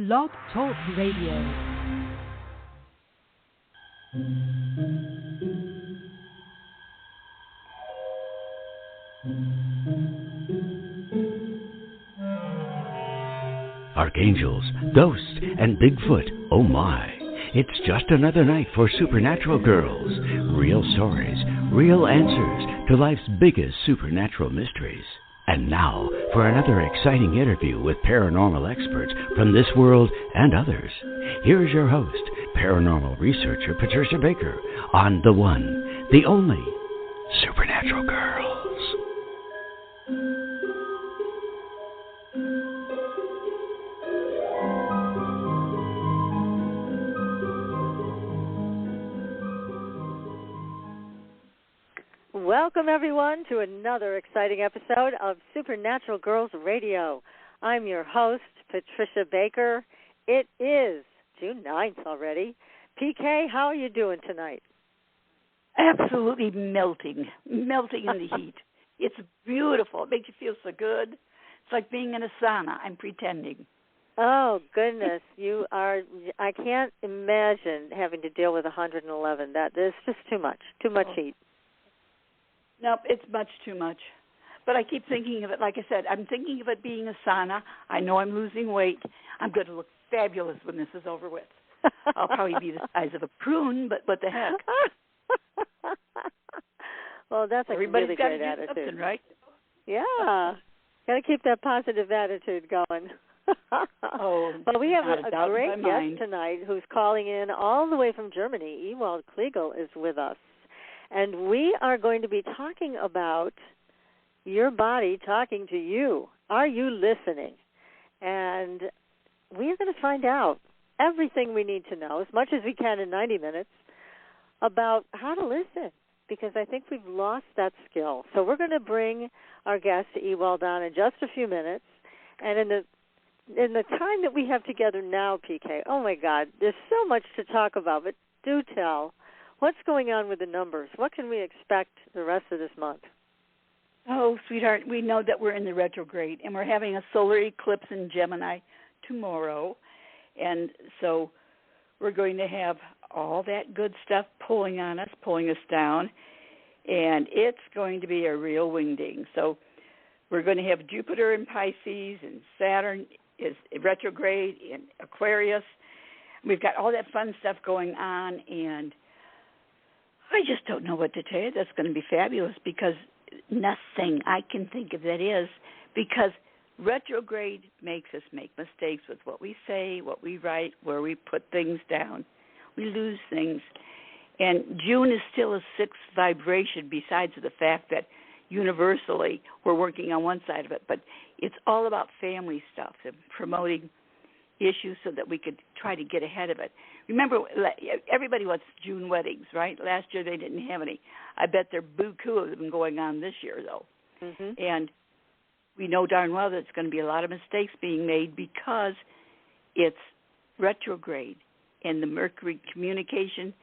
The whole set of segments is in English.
Blog Talk Radio. Archangels, ghosts, and Bigfoot, oh my. It's just another night for Supernatural Girls. Real stories, real answers to life's biggest supernatural mysteries. And now for another exciting interview with paranormal experts from this world and others. Here's your host, paranormal researcher Patricia Baker, on the one, the only, Supernatural Girls. Welcome, everyone, to another exciting episode of Supernatural Girls Radio. I'm your host, Patricia Baker. It is June 9th already. PK, how are you doing tonight? Absolutely melting in the heat. It's beautiful. It makes you feel so good. It's like being in a sauna. I'm pretending. Oh, goodness. You are. I can't imagine having to deal with 111. That is just too much heat. Nope, it's much too much. But I keep thinking of it, like I said, I'm thinking of it being a sauna. I know I'm losing weight. I'm going to look fabulous when this is over with. I'll probably be the size of a prune, but what the heck? Well, that's a really great attitude. Right? Yeah. Got to keep that positive attitude going. Well, we have a great guest tonight who's calling in all the way from Germany. Ewald Kliegel is with us. And we are going to be talking about your body talking to you. Are you listening? And we are going to find out everything we need to know, as much as we can in 90 minutes, about how to listen, because I think we've lost that skill. So we're going to bring our guest, Ewald, on in just a few minutes. And in the time that we have together now, PK, oh, my God, there's so much to talk about, but do tell. What's going on with the numbers? What can we expect the rest of this month? Oh, sweetheart, we know that we're in the retrograde, and we're having a solar eclipse in Gemini tomorrow. And so we're going to have all that good stuff pulling us down, and it's going to be a real wingding. So we're going to have Jupiter in Pisces, and Saturn is retrograde in Aquarius. We've got all that fun stuff going on, and I just don't know what to tell you. That's going to be fabulous, because nothing I can think of that is, because retrograde makes us make mistakes with what we say, what we write, where we put things down. We lose things. And June is still a sixth vibration, besides the fact that universally we're working on one side of it. But it's all about family stuff and promoting issues so that we could try to get ahead of it. Remember, everybody wants June weddings, right? Last year they didn't have any. I bet there are buku of them going on this year, though. Mm-hmm. And we know darn well that it's going to be a lot of mistakes being made because it's retrograde. And the Mercury communication,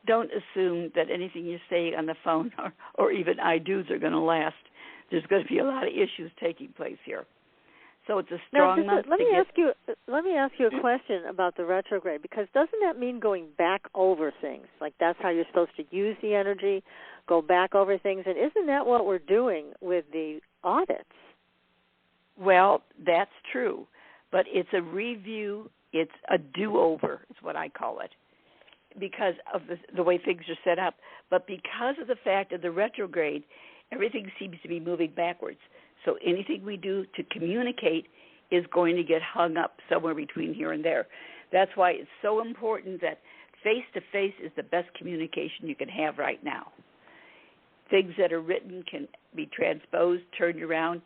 don't assume that anything you say on the phone or even I-do's are going to last. There's going to be a lot of issues taking place here. So it's a strong month. Let me ask you a question about the retrograde, because doesn't that mean going back over things? Like that's how you're supposed to use the energy, go back over things, and isn't that what we're doing with the audits? Well, that's true, but it's a review. It's a do-over is what I call it, because of the way things are set up. But because of the fact of the retrograde, everything seems to be moving backwards. So anything we do to communicate is going to get hung up somewhere between here and there. That's why it's so important that face-to-face is the best communication you can have right now. Things that are written can be transposed, turned around,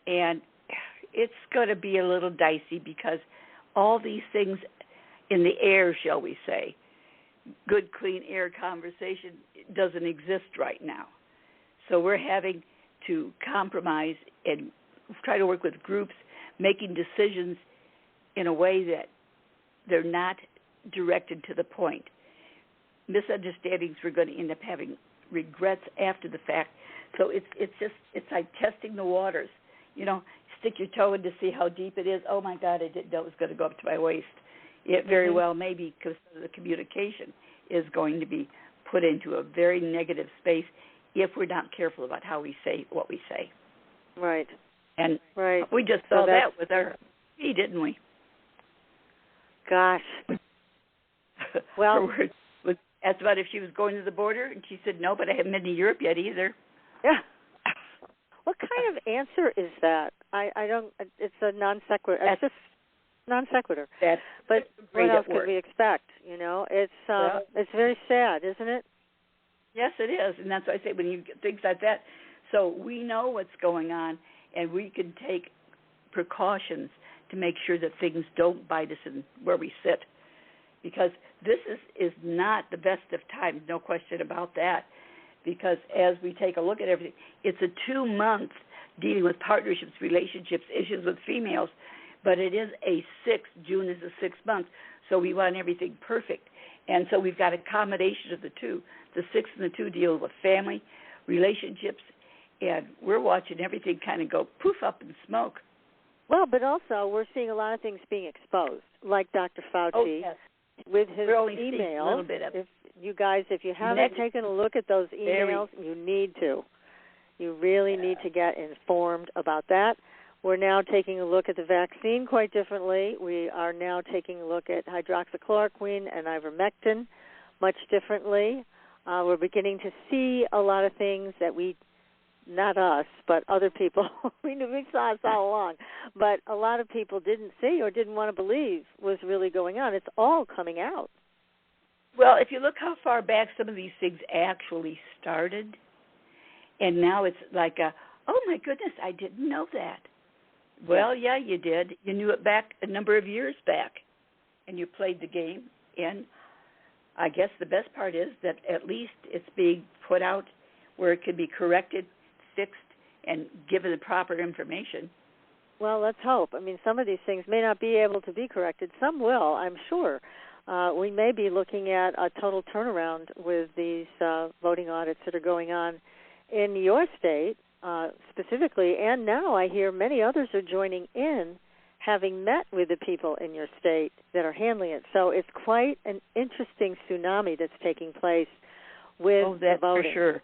and it's going to be a little dicey because all these things in the air, shall we say, good, clean air conversation doesn't exist right now. So we're having to compromise and try to work with groups, making decisions in a way that they're not directed to the point. Misunderstandings, we're going to end up having regrets after the fact. So it's like testing the waters. You know, stick your toe in to see how deep it is. Oh, my God, I didn't know it was going to go up to my waist. It very well may be because the communication is going to be put into a very negative space if we're not careful about how we say what we say. Right. And right. we just saw that with our fee, didn't we? Gosh. Well, was asked about if she was going to the border, and she said no, but I haven't been to Europe yet either. Yeah. What kind of answer is that? I don't. It's a non sequitur. It's just non sequitur. But what else could we expect? You know, it's very sad, isn't it? Yes, it is, and that's why I say when you get things like that. So we know what's going on, and we can take precautions to make sure that things don't bite us in where we sit, because this is not the best of times, no question about that. Because as we take a look at everything, it's a 2-month dealing with partnerships, relationships, issues with females, but it is June is a 6 month, so we want everything perfect. And so we've got a combination of the two. The 6 and the 2 deal with family, relationships, and we're watching everything kind of go poof up in smoke. Well, but also we're seeing a lot of things being exposed, like Dr. Fauci with his emails. A little bit of if you haven't taken a look at those emails, you need to. You really need to get informed about that. We're now taking a look at the vaccine quite differently. We are now taking a look at hydroxychloroquine and ivermectin much differently. We're beginning to see a lot of things that not us, but other people, we saw it all along, but a lot of people didn't see or didn't want to believe was really going on. It's all coming out. Well, if you look how far back some of these things actually started, and now it's like, oh my goodness, I didn't know that. Well, yeah, you did. You knew it back a number of years back, and you played the game. And I guess the best part is that at least it's being put out where it can be corrected, fixed, and given the proper information. Well, let's hope. I mean, some of these things may not be able to be corrected. Some will, I'm sure. We may be looking at a total turnaround with these voting audits that are going on in your state specifically, and now I hear many others are joining in, having met with the people in your state that are handling it. So it's quite an interesting tsunami that's taking place with the voting. For sure.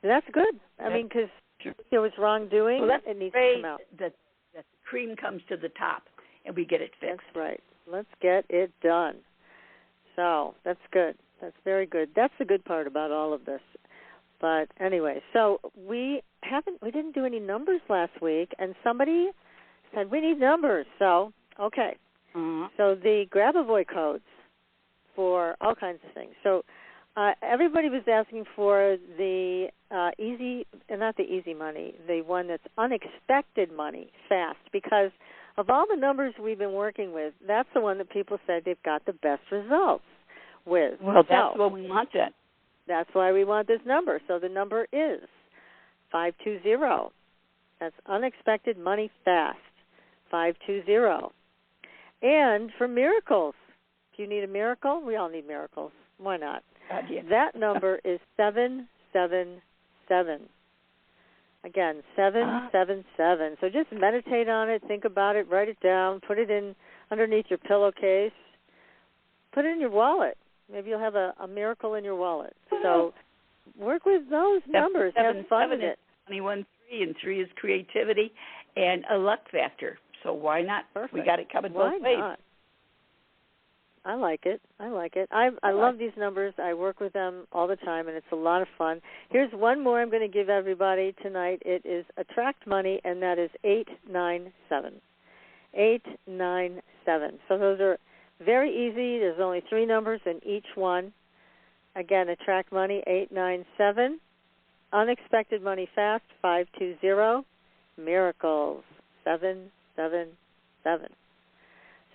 That's good. I mean, because if there was wrongdoing, it needs to come out. That the cream comes to the top and we get it fixed. That's right. Let's get it done. So that's good. That's very good. That's the good part about all of this. But anyway, so we didn't do any numbers last week, and somebody said we need numbers. So, okay. Mm-hmm. So the Grabavoy codes for all kinds of things. So everybody was asking for the not the easy money, the one that's unexpected money fast, because of all the numbers we've been working with, that's the one that people said they've got the best results with. Well, that's what we want then. That's why we want this number. So the number is 520. That's unexpected money fast, 520. And for miracles, if you need a miracle, we all need miracles. Why not? That number is 777. Again, 777. So just meditate on it, think about it, write it down, put it in underneath your pillowcase, put it in your wallet. Maybe you'll have a miracle in your wallet. So work with those numbers. Have fun with it. 21, 3, and 3 is creativity and a luck factor. So why not? Perfect. We got it coming both ways. Not? I like it. I love these numbers. I work with them all the time, and it's a lot of fun. Here's one more I'm going to give everybody tonight. It is Attract Money, and that is 897. 897. So those are very easy. There's only 3 numbers in each one. Again, Attract Money, 897. Unexpected Money Fast, 520. Miracles, 777.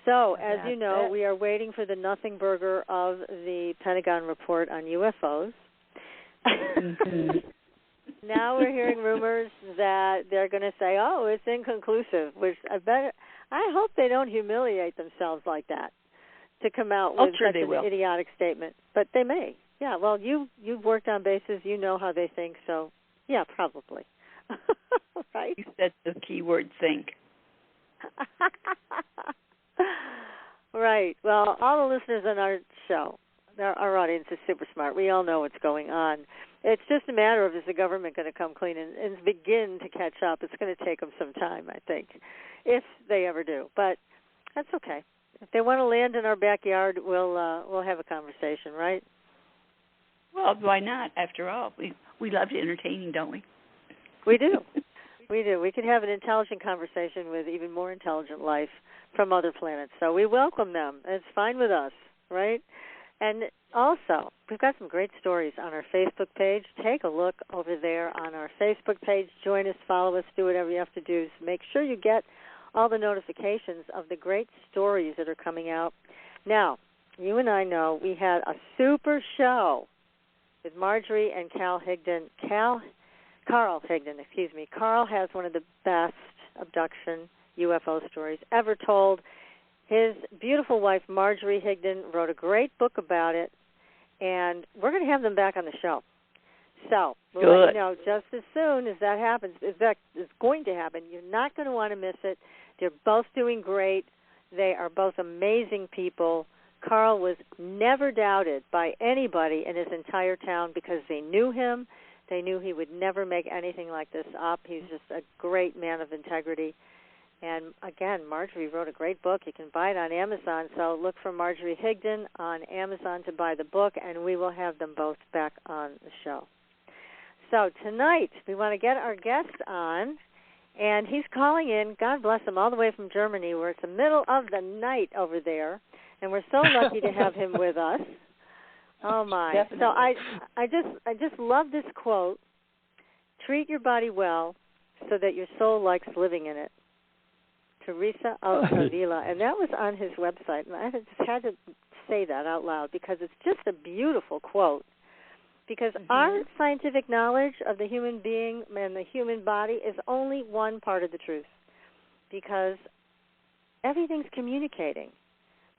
So, as you know, we are waiting for the nothing burger of the Pentagon report on UFOs. Mm-hmm. Now we're hearing rumors that they're going to say, oh, it's inconclusive, which I hope they don't humiliate themselves like that to come out with such an idiotic statement. But they may. Yeah, well, you've worked on bases. You know how they think, so, yeah, probably. Right? You said the key word, think. Right. Well, all the listeners on our show, our audience is super smart. We all know what's going on. It's just a matter of, is the government going to come clean and begin to catch up? It's going to take them some time, I think, if they ever do. But that's okay. If they want to land in our backyard, we'll have a conversation, right? Well, why not? After all, we love entertaining, don't we? We do. We do. We can have an intelligent conversation with even more intelligent life from other planets. So we welcome them. It's fine with us, right? And also, we've got some great stories on our Facebook page. Take a look over there on our Facebook page. Join us, follow us, do whatever you have to do. So make sure you get all the notifications of the great stories that are coming out. Now, you and I know we had a super show with Marjorie and Carl Higdon. Carl has one of the best abduction UFO stories ever told. His beautiful wife, Marjorie Higdon, wrote a great book about it, and we're going to have them back on the show. So we'll let you know just as soon as that happens. If that is going to happen, you're not going to want to miss it. They're both doing great. They are both amazing people. Carl was never doubted by anybody in his entire town because they knew him. They knew he would never make anything like this up. He's just a great man of integrity. And, again, Marjorie wrote a great book. You can buy it on Amazon. So look for Marjorie Higdon on Amazon to buy the book, and we will have them both back on the show. So tonight we want to get our guest on, and he's calling in, God bless him, all the way from Germany, where it's the middle of the night over there, and we're so lucky to have him with us. Oh, my. Definitely. So I just love this quote, treat your body well so that your soul likes living in it. Teresa of Avila, and that was on his website, and I just had to say that out loud because it's just a beautiful quote. Because our scientific knowledge of the human being and the human body is only one part of the truth, because everything's communicating.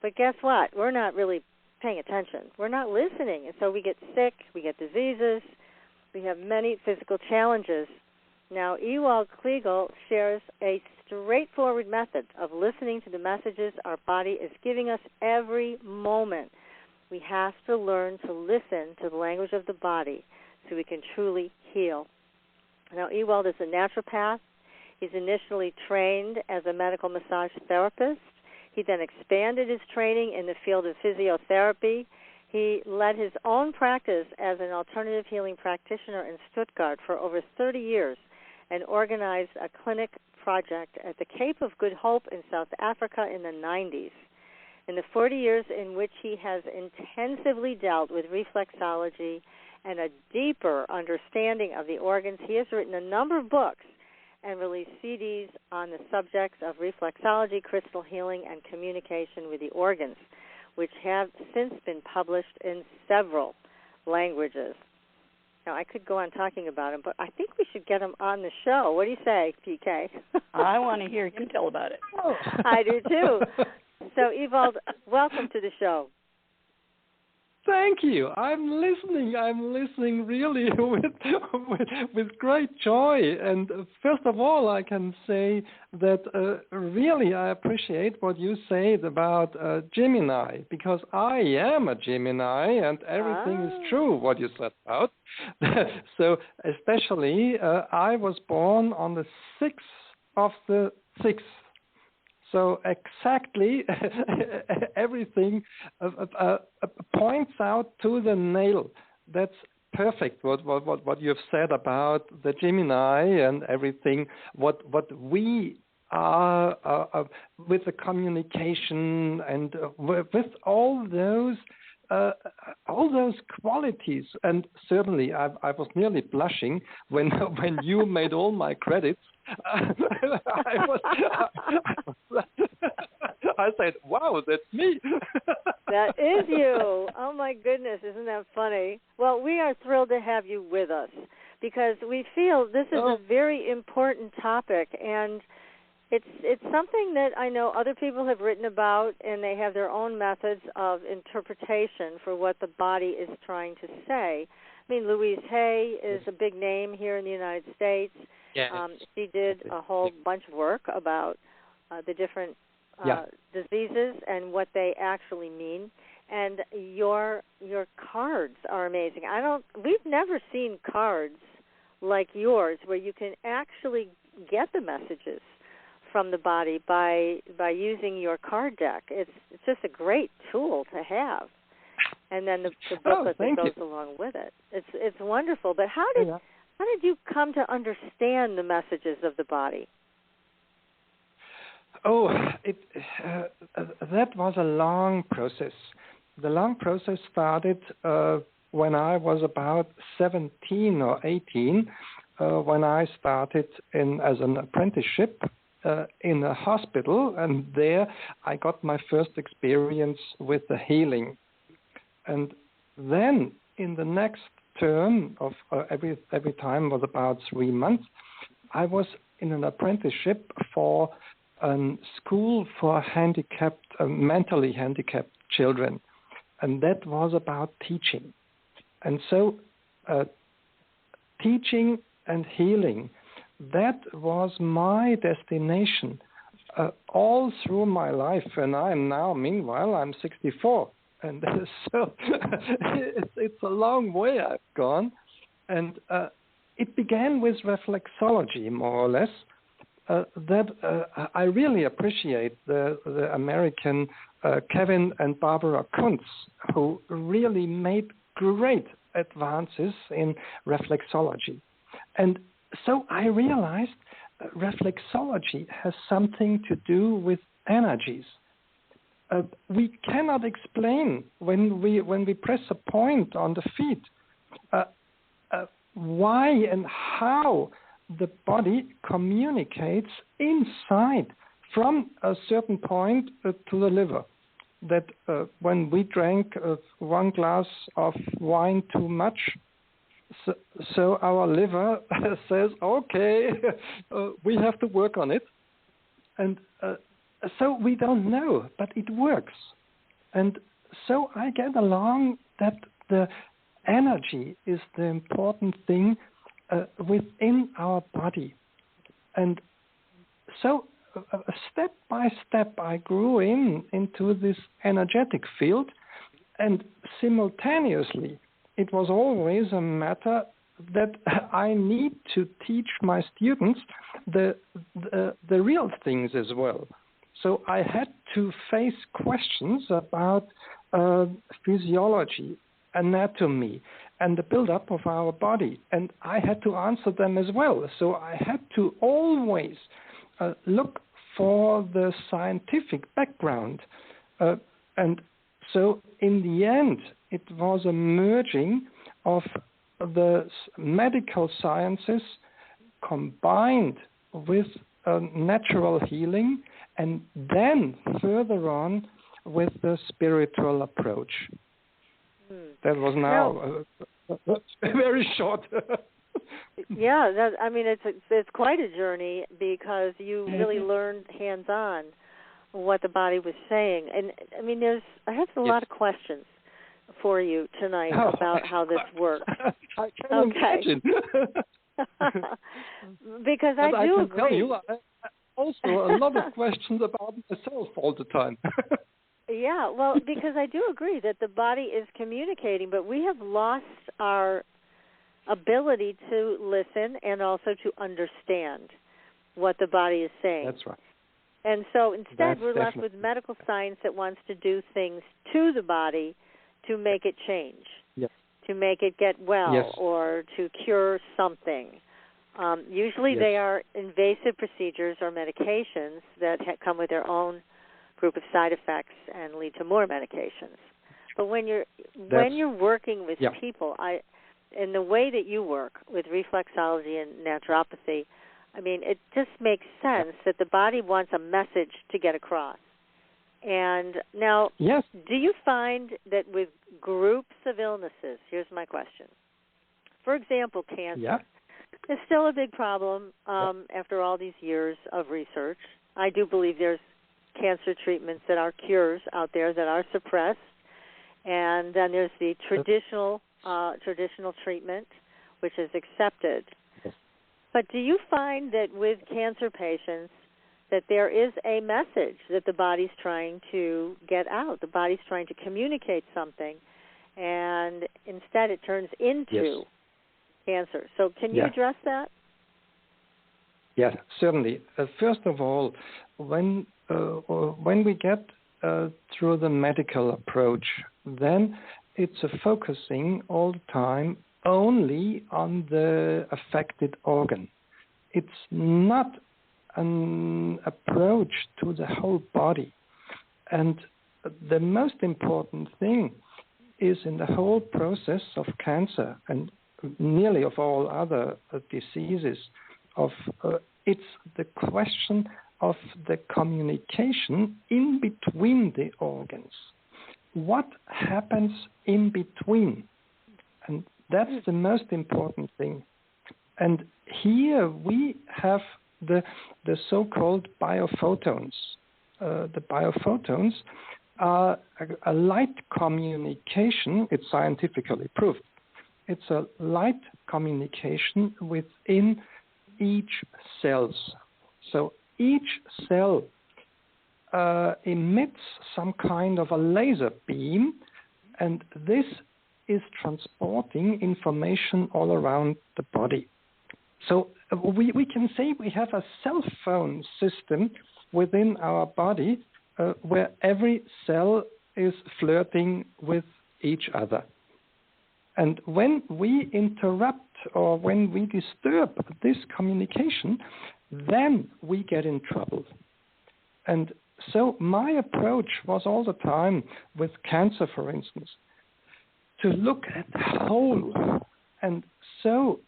But guess what? We're not really paying attention. We're not listening, and so we get sick, we get diseases, we have many physical challenges. Now, Ewald Kliegel shares a straightforward method of listening to the messages our body is giving us every moment. We have to learn to listen to the language of the body so we can truly heal. Now, Ewald is a naturopath. He's initially trained as a medical massage therapist. He then expanded his training in the field of physiotherapy. He led his own practice as an alternative healing practitioner in Stuttgart for over 30 years and organized a clinic project at the Cape of Good Hope in South Africa in the 90s. In the 40 years in which he has intensively dealt with reflexology and a deeper understanding of the organs, he has written a number of books and released CDs on the subjects of reflexology, crystal healing, and communication with the organs, which have since been published in several languages. Now, I could go on talking about him, but I think we should get him on the show. What do you say, PK? I want to hear him tell about it. I do, too. So, Ewald, welcome to the show. Thank you. I'm listening really with great joy. And first of all, I can say that really I appreciate what you said about Gemini, because I am a Gemini and everything is true what you said about. So especially I was born on the 6th of the 6th. So exactly everything points out to the nail. That's perfect what you have said about the Gemini and everything. What we are with the communication and with all those qualities. And certainly I was nearly blushing when you made all my credits. I said, wow, that's me. That is you. Oh, my goodness. Isn't that funny? Well, we are thrilled to have you with us because we feel this is a very important topic, and it's something that I know other people have written about, and they have their own methods of interpretation for what the body is trying to say. I mean, Louise Hay is a big name here in the United States. Yeah. She did a whole bunch of work about the different diseases and what they actually mean. And your cards are amazing. We've never seen cards like yours where you can actually get the messages from the body by using your card deck. It's just a great tool to have. And then the booklet that goes along with it. It's wonderful. But how did you come to understand the messages of the body? Oh, that was a long process. The long process started when I was about 17 or 18, when I started as an apprenticeship in a hospital, and there I got my first experience with the healing. And then in the next term of every time was about 3 months, I was in an apprenticeship for a school for mentally handicapped children, and that was about teaching. And so teaching and healing, that was my destination all through my life. And meanwhile, I'm 64. And so it's a long way I've gone. And it began with reflexology, more or less. I really appreciate the American Kevin and Barbara Kuntz, who really made great advances in reflexology. And so I realized reflexology has something to do with energies. We cannot explain when we press a point on the feet why and how the body communicates inside from a certain point to the liver. That when we drank 1 glass of wine too much, so our liver says, okay, we have to work on it. And so we don't know, but it works. And so I get along that the energy is the important thing within our body. And so step by step I grew into this energetic field, and simultaneously it was always a matter that I need to teach my students the real things as well. So I had to face questions about physiology, anatomy, and the build-up of our body, and I had to answer them as well. So I had to always look for the scientific background. And so in the end, it was a merging of the medical sciences combined with natural healing, and then further on with the spiritual approach. That was now very short. Yeah, it's quite a journey, because you really learned hands-on what the body was saying. And I have a lot of questions for you tonight about how this works. I can imagine. Because I do can agree. Tell you, also a lot of questions about myself all the time. Yeah, well, because I do agree that the body is communicating, but we have lost our ability to listen and also to understand what the body is saying. That's right. And so instead we're left with medical science that wants to do things to the body to make it change, to make it get well, or to cure something. Usually they are invasive procedures or medications that come with their own group of side effects and lead to more medications. But when you're working with people, in the way that you work with reflexology and naturopathy, it just makes sense that the body wants a message to get across. And now, do you find that with groups of illnesses, here's my question. For example, cancer is still a big problem after all these years of research. I do believe there's cancer treatments that are cures out there that are suppressed. And then there's the traditional treatment, which is accepted. But do you find that with cancer patients, that there is a message that the body's trying to get out. The body's trying to communicate something, and instead it turns into cancer. So can you address that? Yes, certainly. First of all, when we get through the medical approach, then it's a focusing all the time only on the affected organ. It's not an approach to the whole body. And the most important thing is in the whole process of cancer and nearly of all other diseases, it's the question of the communication in between the organs. What happens in between? And that's the most important thing. And here we have the so-called biophotons. The biophotons are a light communication. It's scientifically proved. It's a light communication within each cells. So each cell emits some kind of a laser beam, and this is transporting information all around the body. So we can say we have a cell phone system within our body where every cell is flirting with each other. And when we interrupt or when we disturb this communication, then we get in trouble. And so my approach was all the time with cancer, for instance, to look at the whole. And so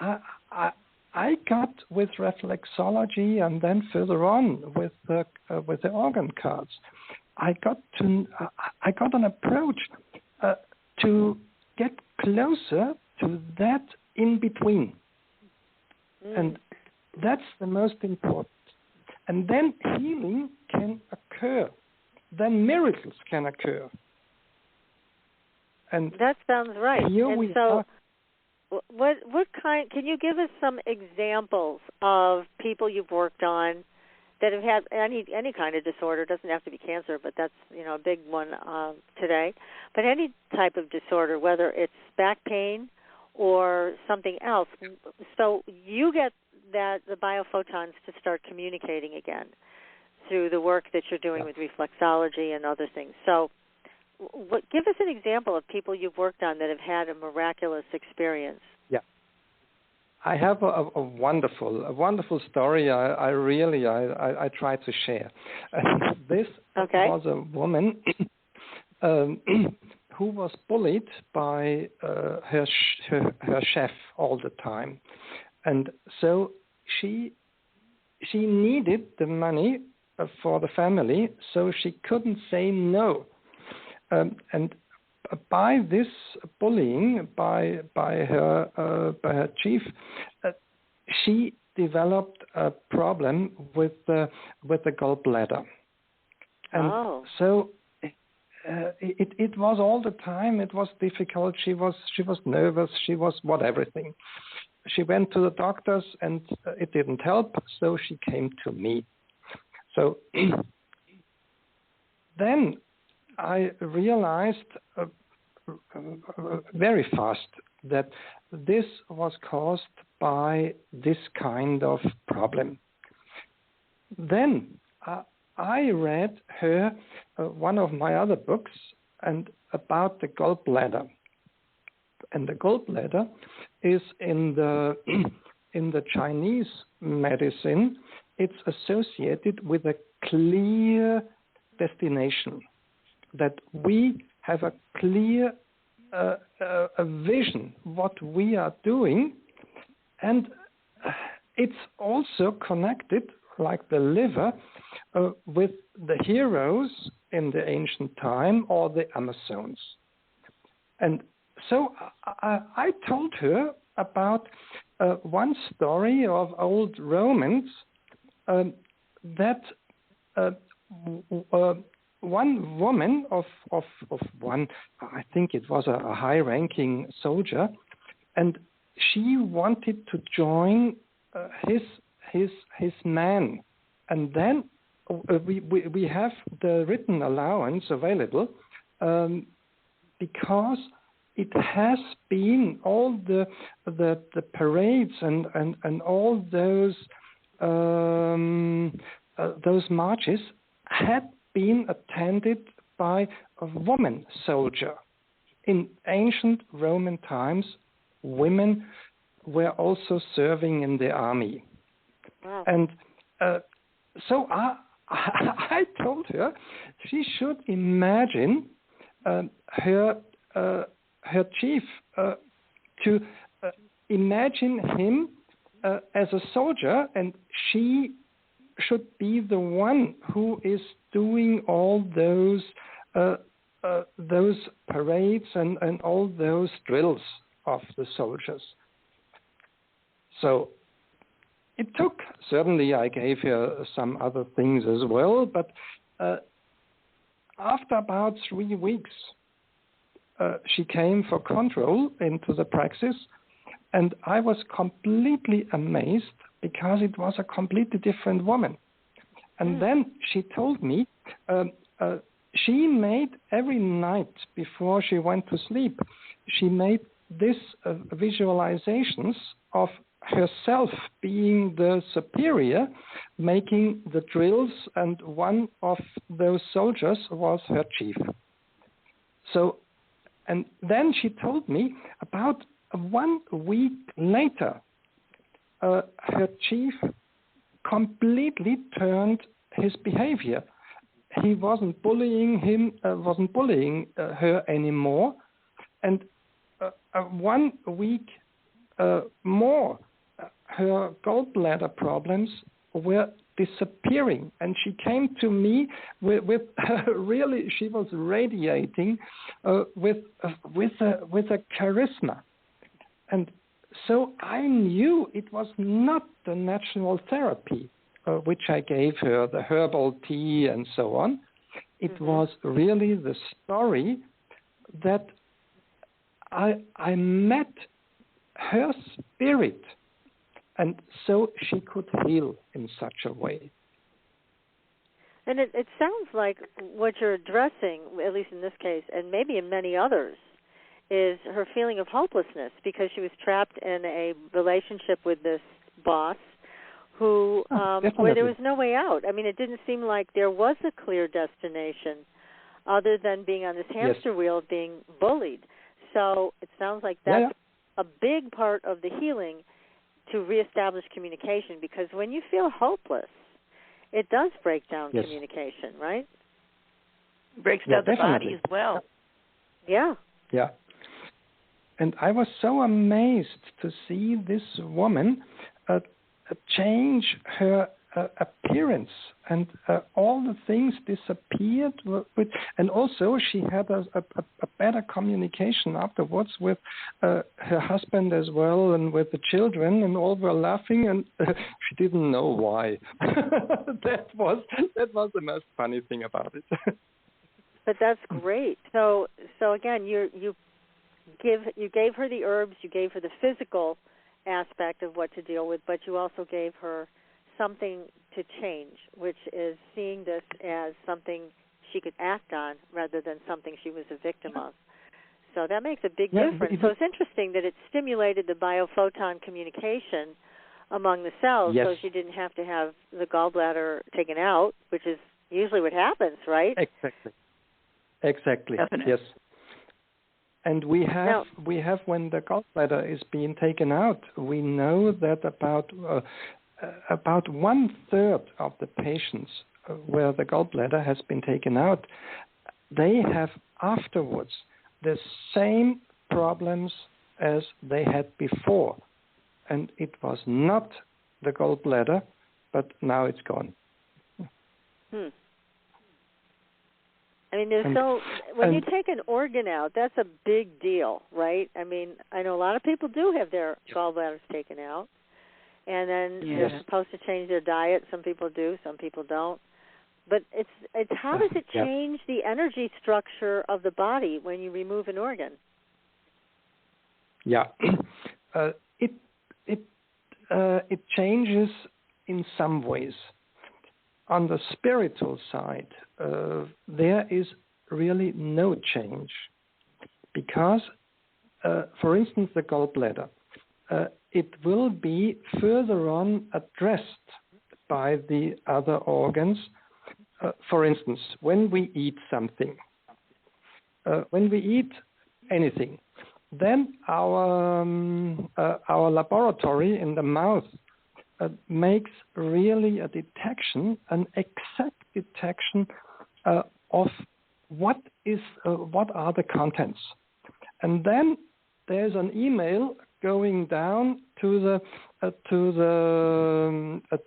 I got with reflexology, and then further on with the organ cards, I got an approach to get closer to that in between, and that's the most important. And then healing can occur. Then miracles can occur. And that sounds right. Here and we so, are. what kind? Can you give us some examples of people you've worked on that have had any kind of disorder? It doesn't have to be cancer, but that's a big one today. But any type of disorder, whether it's back pain or something else. So you get the biophotons to start communicating again through the work that you're doing with reflexology and other things. So give us an example of people you've worked on that have had a miraculous experience. Yeah. I have a wonderful story I try to share. This was a woman who was bullied by her chef all the time. And so she needed the money for the family, so she couldn't say no. And by this bullying by her chief, she developed a problem with the gallbladder. And so it was all the time. It was difficult. She was nervous. She was everything. She went to the doctors and it didn't help, so she came to me. So then I realized very fast that this was caused by this kind of problem. Then I read her one of my other books and about the gallbladder. And the gallbladder is in the Chinese medicine, it's associated with a clear destination, that we have a clear a vision what we are doing, and it's also connected, like the liver, with the heroes in the ancient time or the Amazons. And so I told her about one story of old Romans that one woman of one, I think it was a high-ranking soldier, and she wanted to join his man, And then we have the written allowance available because it has been all the parades and all those marches had been attended by a woman soldier. In ancient Roman times, women were also serving in the army. Wow. And so I told her she should imagine her chief to imagine him as a soldier, and she should be the one who is doing all those parades and all those drills of the soldiers. So it took, certainly I gave her some other things as well, but after about 3 weeks, she came for control into the praxis, and I was completely amazed because it was a completely different woman. And then she told me she made every night before she went to sleep, she made this visualizations of herself being the superior, making the drills, and one of those soldiers was her chief. So, and then she told me about 1 week later, her chief completely turned his behavior. He wasn't bullying her anymore, and 1 week more, her gallbladder problems were disappearing, and she came to me with really, she was radiating with a charisma, and so I knew it was not the natural therapy which I gave her, the herbal tea and so on. It was really the story that I met her spirit, and so she could heal in such a way. And it sounds like what you're addressing, at least in this case, and maybe in many others, is her feeling of hopelessness because she was trapped in a relationship with this boss who where there was no way out. I mean, it didn't seem like there was a clear destination other than being on this hamster wheel, being bullied. So it sounds like that's a big part of the healing, to reestablish communication, because when you feel hopeless, it does break down communication, right? Breaks down the body as well. Yeah. Yeah. And I was so amazed to see this woman change her appearance, and all the things disappeared. And also she had a better communication afterwards with her husband as well, and with the children, and all were laughing, and she didn't know why. That was the most funny thing about it. But that's great. So again, you gave her the herbs, you gave her the physical aspect of what to deal with, but you also gave her something to change, which is seeing this as something she could act on rather than something she was a victim of. So that makes a big difference. So it's interesting that it stimulated the biophoton communication among the cells, so she didn't have to have the gallbladder taken out, which is usually what happens, right? Exactly. Definitely. Yes. And we have when the gallbladder is being taken out, we know that about 1/3 of the patients where the gallbladder has been taken out, they have afterwards the same problems as they had before. And it was not the gallbladder, but now it's gone. I mean, when you take an organ out, that's a big deal, right? I mean, I know a lot of people do have their gallbladders taken out, and then they're supposed to change their diet. Some people do, some people don't. But it's how does it change the energy structure of the body when you remove an organ? Yeah, it changes in some ways. on the spiritual side, there is really no change because, for instance, the gallbladder, it will be further on addressed by the other organs. For instance, when we eat something, when we eat anything, then our laboratory in the mouth makes really a detection, an exact detection of what are the contents, and then there's an email going down to the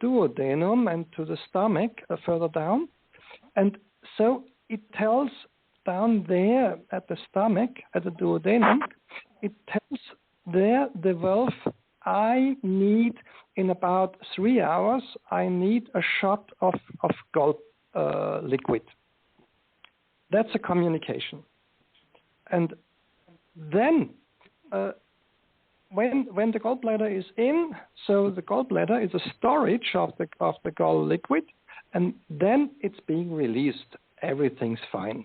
duodenum and to the stomach further down, and so it tells down there at the stomach, at the duodenum, it tells there the valve, I need in about 3 hours, I need a shot of gall liquid. That's a communication. And then when the gallbladder is in, so the gallbladder is a storage of the gall liquid, and then it's being released. Everything's fine.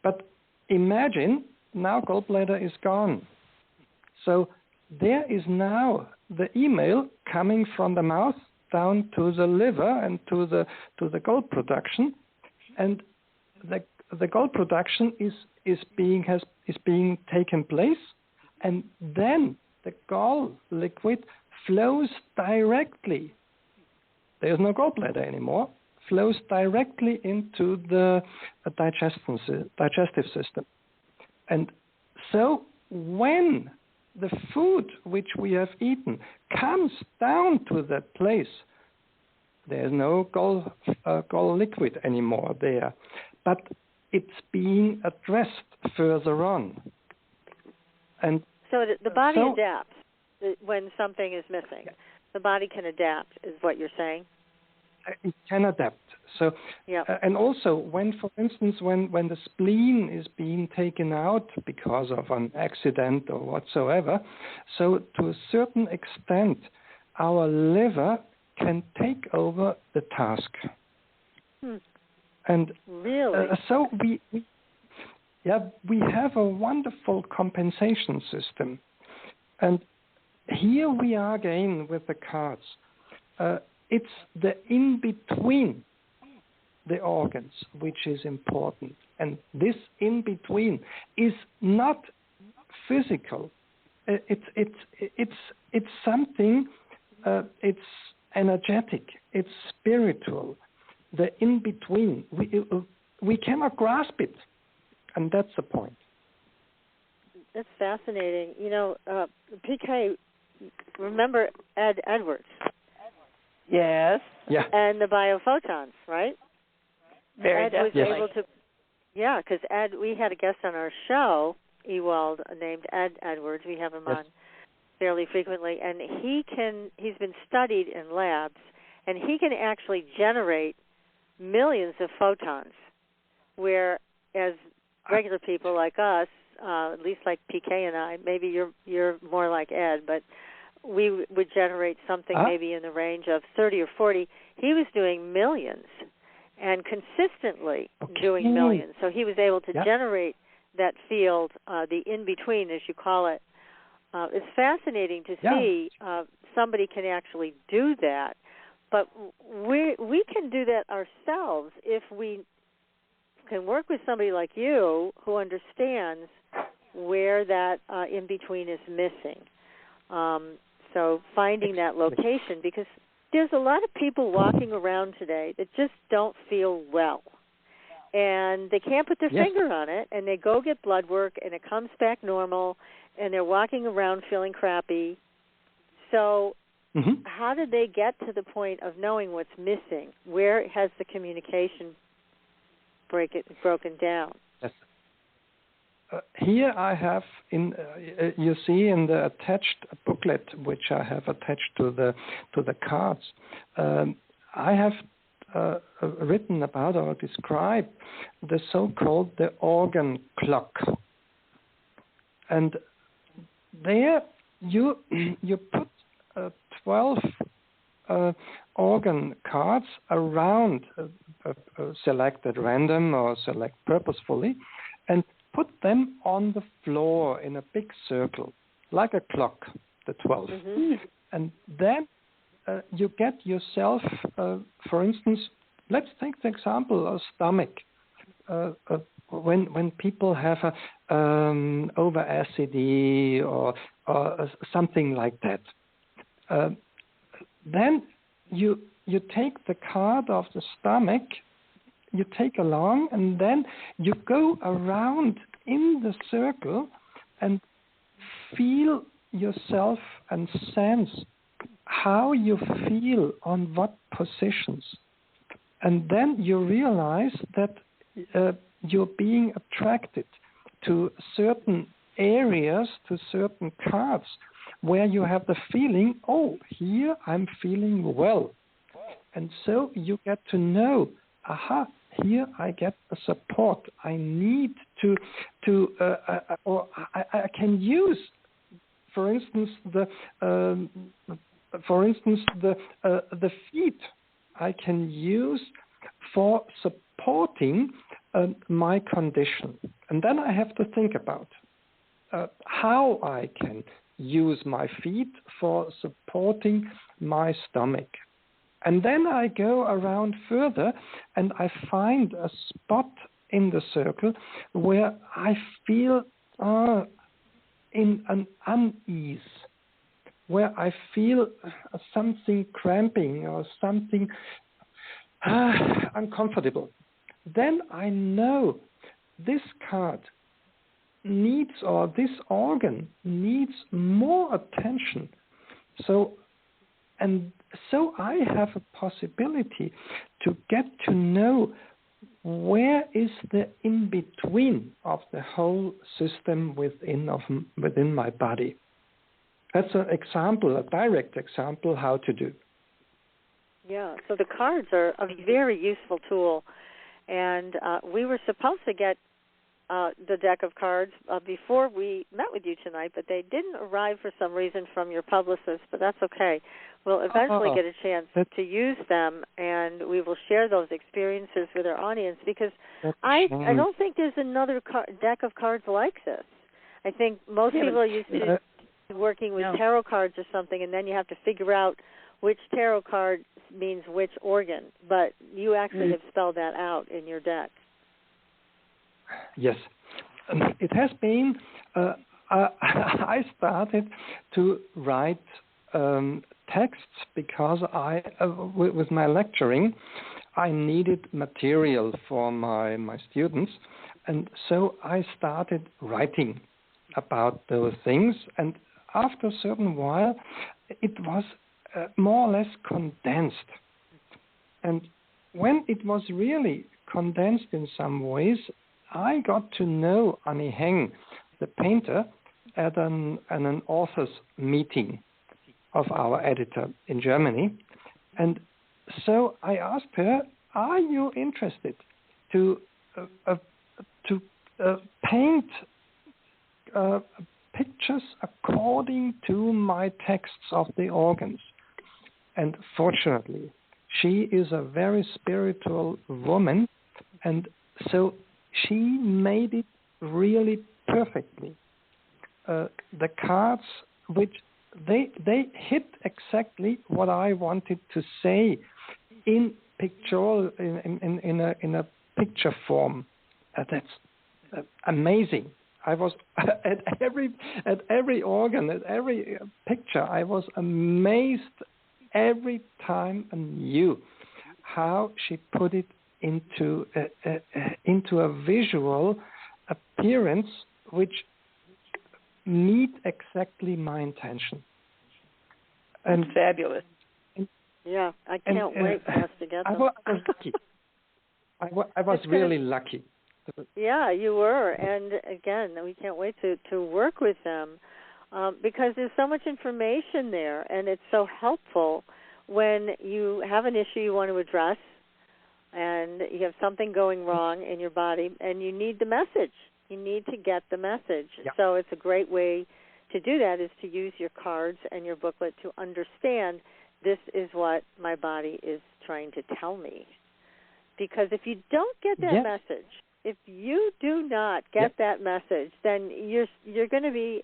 But imagine now gallbladder is gone. So there is now the email coming from the mouth down to the liver and to the gall production, and the gall production is being taken place, and then the gall liquid flows directly. There's no gallbladder anymore. Flows directly into the digestive system. And so when the food which we have eaten comes down to that place, there's no gall liquid anymore there, but it's being addressed further on. And so the body adapts when something is missing. Yeah. The body can adapt, is what you're saying? It can adapt. So, and also when, for instance, when the spleen is being taken out because of an accident or whatsoever, so to a certain extent, our liver can take over the task. And really, so we have a wonderful compensation system, and here we are again with the cards. It's the in-between the organs which is important. And this in-between is not physical. It's something, it's energetic, it's spiritual. The in-between, we cannot grasp it. And that's the point. That's fascinating. You know, PK, remember Ed Edwards? Yes. Yeah. And the biophotons, right? Very definitely. Able to, because Ed, we had a guest on our show, Ewald, named Ed Edwards. We have him on fairly frequently, and he's been studied in labs, and he can actually generate millions of photons, whereas regular people like us, at least like PK and I, maybe you're more like Ed, but we would generate something maybe in the range of 30 or 40. He was doing millions and consistently doing millions. So he was able to generate that field, the in-between, as you call it. It's fascinating to see somebody can actually do that. But we can do that ourselves if we can work with somebody like you who understands where that in-between is missing. So finding that location, because there's a lot of people walking around today that just don't feel well. And they can't put their finger on it, and they go get blood work, and it comes back normal, and they're walking around feeling crappy. So how did they get to the point of knowing what's missing? Where has the communication broken down? Yes. Here I have, you see in the attached booklet, which I have attached to the cards, I have written about or described the so-called the organ clock. And there you put 12 organ cards around, select at random or select purposefully, and put them on the floor in a big circle, like a clock, the 12. Mm-hmm. And then you get yourself, for instance, let's take the example of stomach. When people have over acidity or something like that, then you take the card of the stomach, you take along, and then you go around in the circle and feel yourself and sense how you feel on what positions. And then you realize that you're being attracted to certain areas, to certain cards, where you have the feeling, oh, here I'm feeling well. And so you get to know, here I get the support I need or I can use, for instance, the feet I can use for supporting my condition. And then I have to think about how I can use my feet for supporting my stomach. And then I go around further and I find a spot in the circle where I feel in an unease, where I feel something cramping or something uncomfortable. Then I know this card needs, or this organ needs more attention. So I have a possibility to get to know where is the in-between of the whole system within my body. That's an example, a direct example how to do. Yeah, so the cards are a very useful tool. And we were supposed to get the deck of cards before we met with you tonight, but they didn't arrive for some reason from your publicist, but that's okay. We'll eventually get a chance to use them, and we will share those experiences with our audience, because I don't think there's another deck of cards like this. I think most people are used to working with tarot cards or something, and then you have to figure out which tarot card means which organ, but you actually have spelled that out in your deck. Yes. It has been, I started to write texts because with my lecturing, I needed material for my students, and so I started writing about those things, and after a certain while, it was more or less condensed. And when it was really condensed in some ways, I got to know Annie Heng, the painter, at an author's meeting of our editor in Germany. And so I asked her, are you interested to paint pictures according to my texts of the organs? And fortunately, she is a very spiritual woman, and so she made it really perfectly. The cards, which they hit exactly what I wanted to say in pictorial, in a picture form. That's amazing. I was at every organ, at every picture, I was amazed every time anew how she put it into a visual appearance which meet exactly my intention. And fabulous. Yeah, I can't wait for us to get them. I was lucky. I was really lucky. Yeah, you were. And again, we can't wait to work with them because there's so much information there, and it's so helpful when you have an issue you want to address and you have something going wrong in your body and you need the message. You need to get the message. Yeah. So it's a great way to do that is to use your cards and your booklet to understand this is what my body is trying to tell me. Because if you don't get that message, if you do not get that message, then you're going to be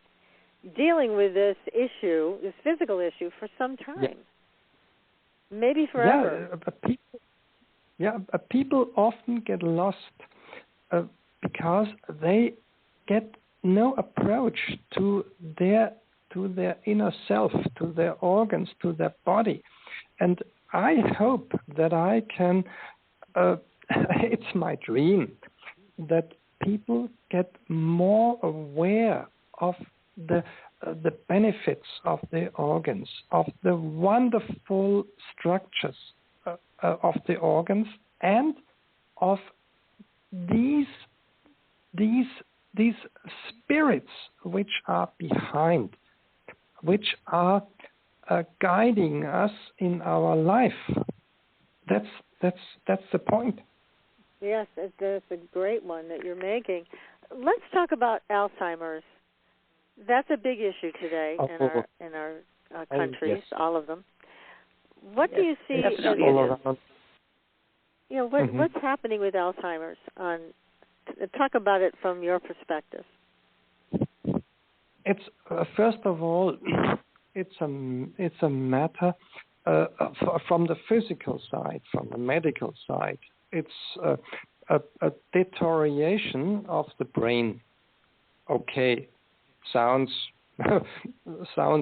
dealing with this issue, this physical issue, for some time, maybe forever. People often get lost because they get no approach to their inner self, to their organs, to their body. And I hope that I can, it's my dream, that people get more aware of the benefits of their organs, of the wonderful structures of the organs, and of these spirits which are behind, which are guiding us in our life. That's the point. Yes, that's a great one that you're making. Let's talk about Alzheimer's. That's a big issue today in our countries, all of them. What do you see? What's happening with Alzheimer's? Talk about it from your perspective. It's first of all, it's a matter from the physical side, from the medical side. It's a deterioration of the brain. Okay, sounds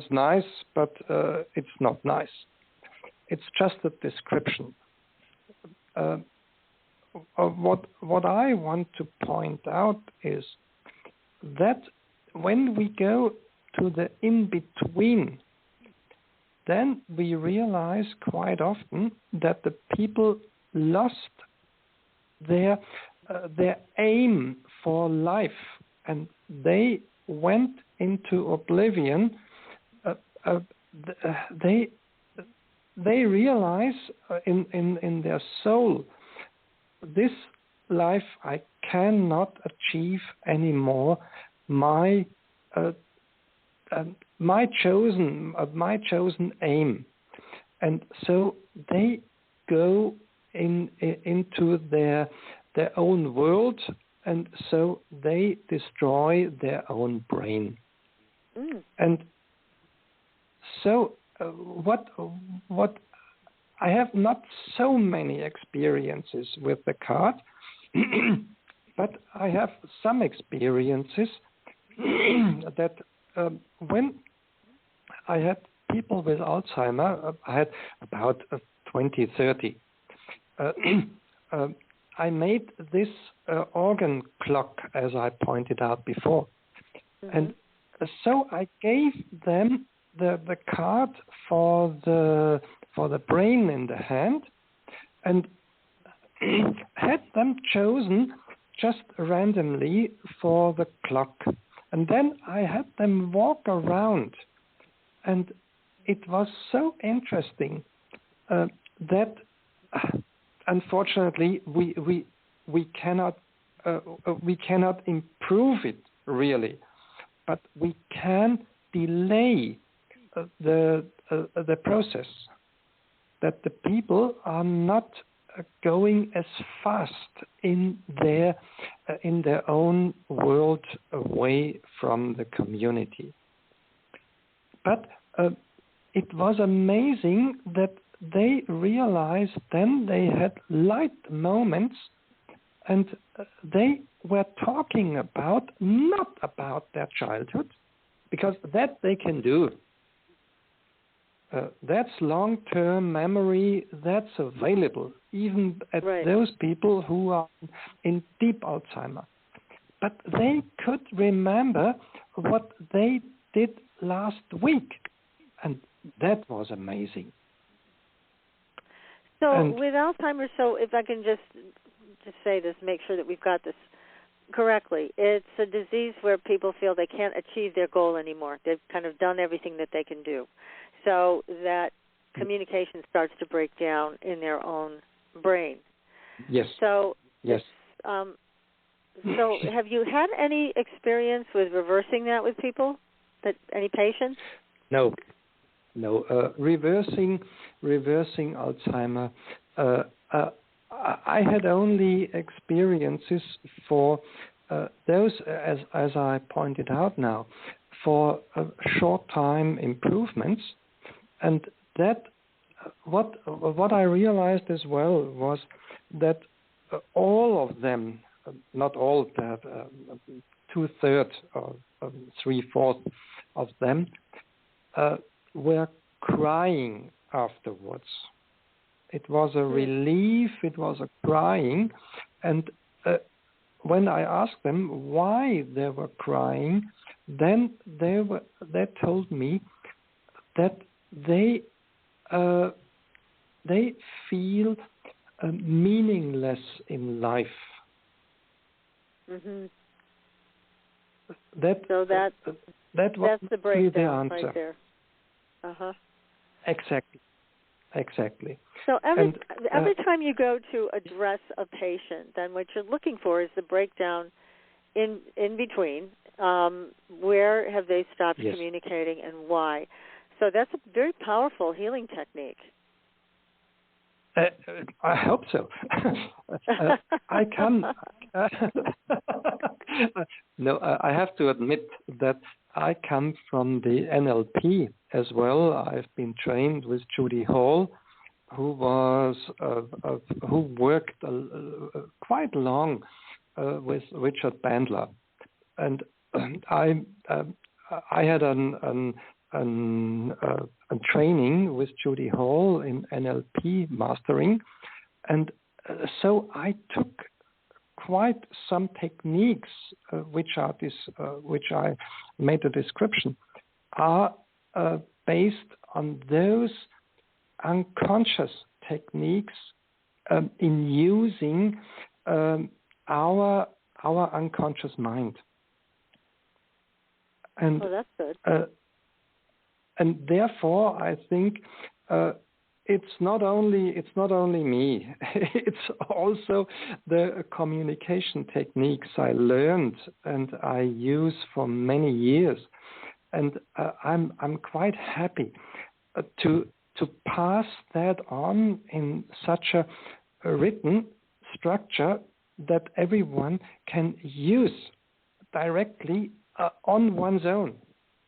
nice, but it's not nice. It's just a description. What I want to point out is that when we go to the in-between, then we realize quite often that the people lost their aim for life, and they went into oblivion. They realize in their soul, this life I cannot achieve anymore. My chosen aim, and so they go into their own world, and so they destroy their own brain. And so what I have not so many experiences with the card, but I have some experiences that when I had people with Alzheimer, I had about 20, 30. I made this organ clock, as I pointed out before. And so I gave them the card for the brain in the hand, and had them chosen just randomly for the clock. And then I had them walk around, and it was so interesting that unfortunately we cannot improve it really, but we can delay the process, that the people are not going as fast in their own world away from the community. But it was amazing that they realized then they had light moments, and they were talking about, not about their childhood, because that they can do. That's long-term memory, that's available, even at those people who are in deep Alzheimer. But they could remember what they did last week, and that was amazing. So with Alzheimer's, so if I can just say this, make sure that we've got this correctly, it's a disease where people feel they can't achieve their goal anymore. They've kind of done everything that they can do. So that communication starts to break down in their own brain. Yes. So yes. So have you had any experience with reversing that with people? Any patients? No. reversing Alzheimer. I had only experiences for those, as I pointed out now, for short time improvements, and that what I realized as well was that all of them, not all, 2/3 or 3/4 of them were crying afterwards. It was a relief, it was a crying, and when I asked them why they were crying, then they told me that they feel meaningless in life. Mm-hmm. That's the breakdown the answer. right there. Uh-huh. Exactly. So every time you go to address a patient, then what you're looking for is the breakdown in between. Where have they stopped communicating and why? So that's a very powerful healing technique. I hope so. I can. I have to admit that I come from the NLP as well. I've been trained with Judy Hall, who worked quite long with Richard Bandler, and I had a training with Judy Hall in NLP mastering, and so I took quite some techniques which I made a description are based on those unconscious techniques in using our unconscious mind. And that's good. And therefore, I think it's not only me; it's also the communication techniques I learned and I use for many years, and I'm quite happy to pass that on in such a written structure that everyone can use directly on one's own.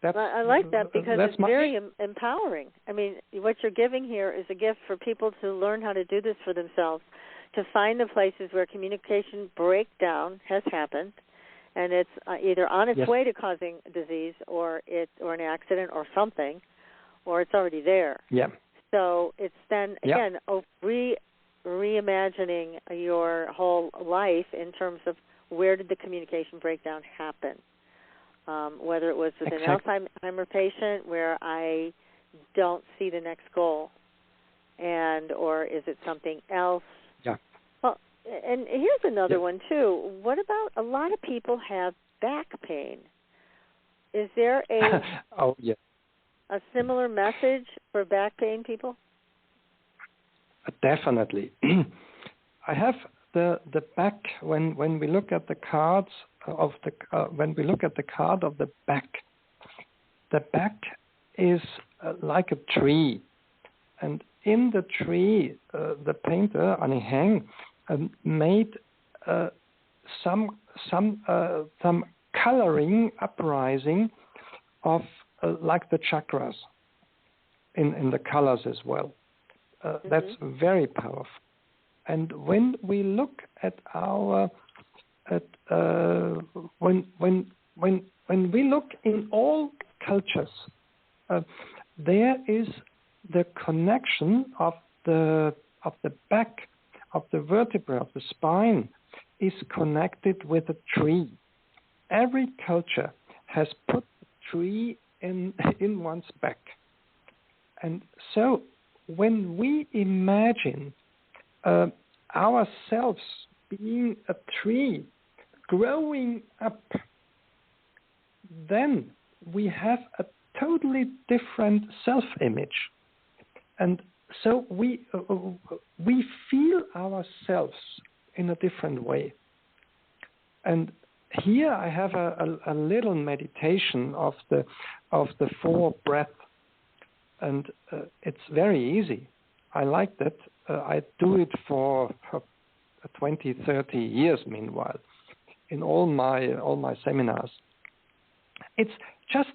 I like that because it's very empowering. I mean, what you're giving here is a gift for people to learn how to do this for themselves, to find the places where communication breakdown has happened, and it's either on its way to causing disease or an accident or something, or it's already there. Yeah. So it's then, again, reimagining your whole life in terms of where did the communication breakdown happen. Whether it was with an Alzheimer patient where I don't see the next goal, or is it something else? Yeah. Well, and here's another one too. What about a lot of people have back pain? Is there a similar message for back pain people? Definitely. I have the back when we look at the cards when we look at the card of the back is like a tree, and in the tree the painter Annie Heng made some coloring uprising of like the chakras in the colors as well. That's very powerful. And when we look at when we look in all cultures, there is the connection of the back, of the vertebra, of the spine, is connected with a tree. Every culture has put a tree in one's back, and so when we imagine ourselves being a tree growing up, then we have a totally different self-image, and so we feel ourselves in a different way. And here I have a little meditation of the 4 breaths. and it's very easy. I like that. I do it for 20, 30 years. Meanwhile, in all my seminars, it's just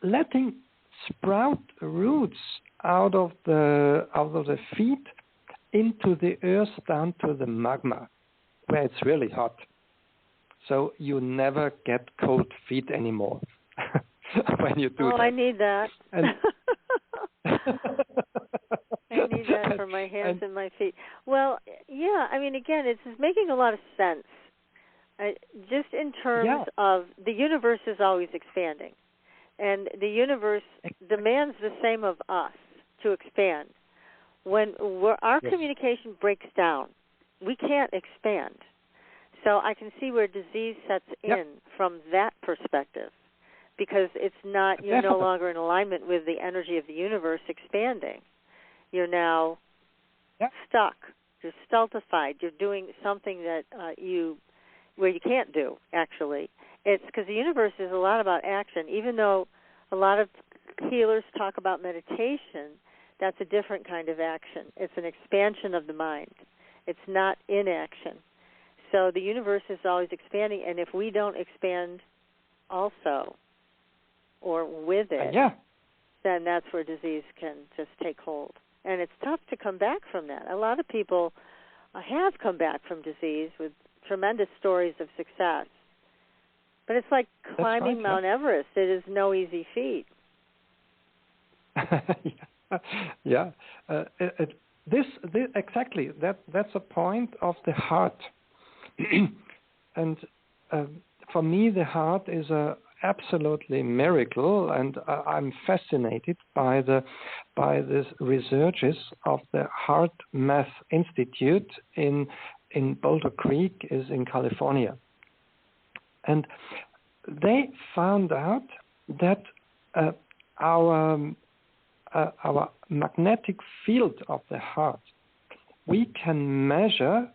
letting sprout roots out of the feet into the earth down to the magma, where it's really hot. So you never get cold feet anymore when you do that. Oh, I need that. I need that for my hands and my feet. Well, yeah, I mean, again, it's making a lot of sense. Just in terms of the universe is always expanding. And the universe demands the same of us to expand. When our communication breaks down, we can't expand. So I can see where disease sets in from that perspective, because it's not, you're no longer in alignment with the energy of the universe expanding. You're now stuck. You're stultified. You're doing something that where you can't do, actually. It's because the universe is a lot about action. Even though a lot of healers talk about meditation, that's a different kind of action. It's an expansion of the mind. It's not inaction. So the universe is always expanding, and if we don't expand also or with it, then that's where disease can just take hold. And it's tough to come back from that. A lot of people have come back from disease with tremendous stories of success. But it's like climbing Mount Everest. It is no easy feat. This exactly. That's a point of the heart. And for me, the heart is a absolutely miracle, and I'm fascinated by the researches of the Heart Math Institute in Boulder Creek, is in California. And they found out that our magnetic field of the heart, we can measure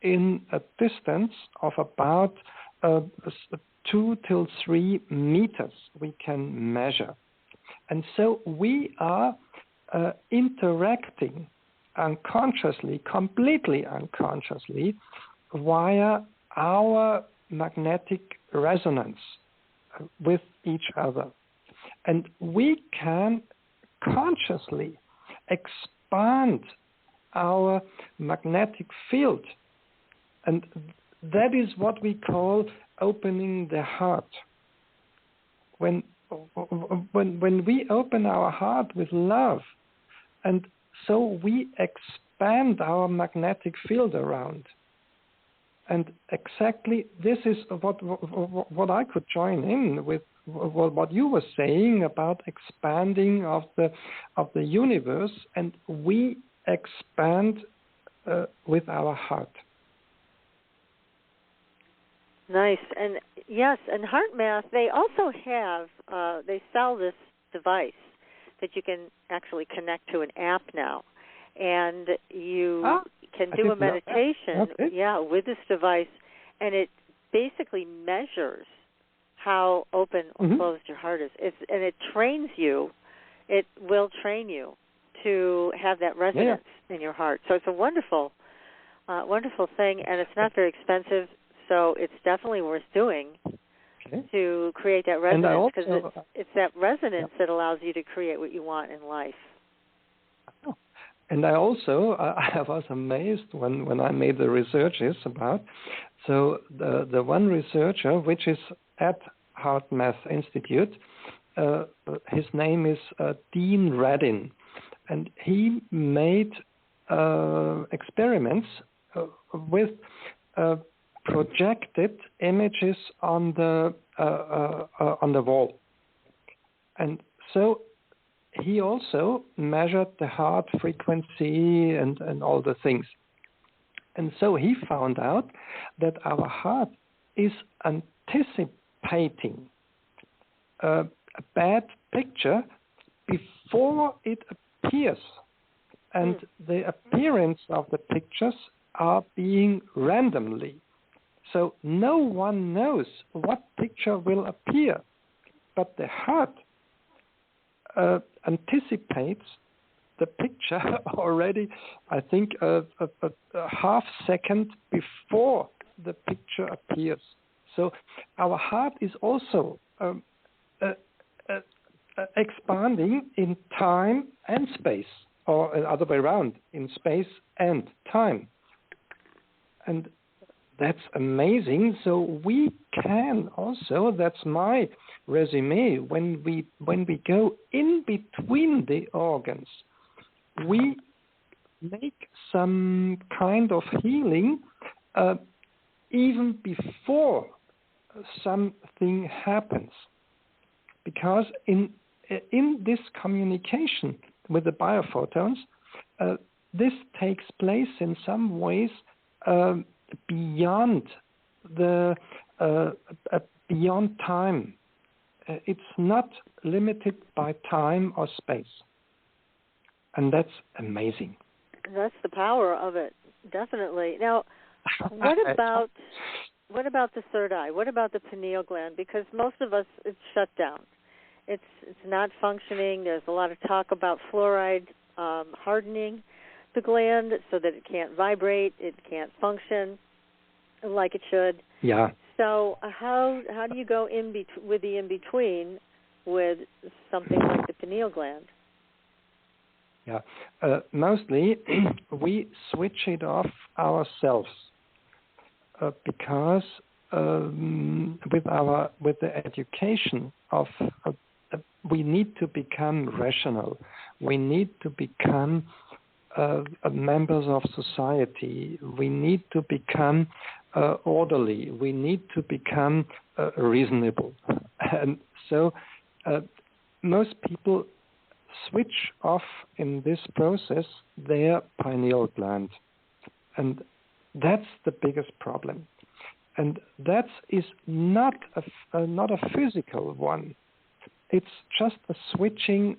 in a distance of about 2 till 3 meters. We can measure. And so we are interacting unconsciously, completely unconsciously, via our magnetic resonance with each other. And we can consciously expand our magnetic field. And that is what we call opening the heart. When we open our heart with love, and so we expand our magnetic field around. And exactly this is what I could join in with what you were saying about expanding of the universe, and we expand with our heart. Nice. And yes, and HeartMath, they also have, they sell this device that you can actually connect to an app now. And you can do a meditation, with this device, and it basically measures how open or closed your heart is. And it trains you, it will train you to have that resonance in your heart. So it's a wonderful, wonderful thing, and it's not very expensive. So it's definitely worth doing to create that resonance, because it's that resonance that allows you to create what you want in life. And I was amazed when I made the researches about, so the one researcher, which is at Heart Math Institute, his name is Dean Radin, and he made experiments with projected images on the wall, and so he also measured the heart frequency and all the things, and so he found out that our heart is anticipating a bad picture before it appears, and the appearance of the pictures are being randomly. So no one knows what picture will appear, but the heart anticipates the picture already, I think, a half second before the picture appears. So our heart is also expanding in time and space, or the other way around, in space and time. And that's amazing. So we can also, that's my resume, when we go in between the organs, we make some kind of healing even before something happens. Because in this communication with the biophotons, this takes place in some ways beyond beyond time. It's not limited by time or space, and that's amazing. That's the power of it, definitely. Now, what about the third eye? What about the pineal gland? Because most of us, it's shut down. It's not functioning. There's a lot of talk about fluoride hardening the gland so that it can't vibrate, it can't function like it should. Yeah. So how do you go with the in-between with something like the pineal gland? Yeah. Mostly we switch it off ourselves because with the education of we need to become rational. We need to become members of society. We need to become orderly. We need to become reasonable. And so most people switch off in this process their pineal gland. And that's the biggest problem. And that is not a physical one. It's just a switching.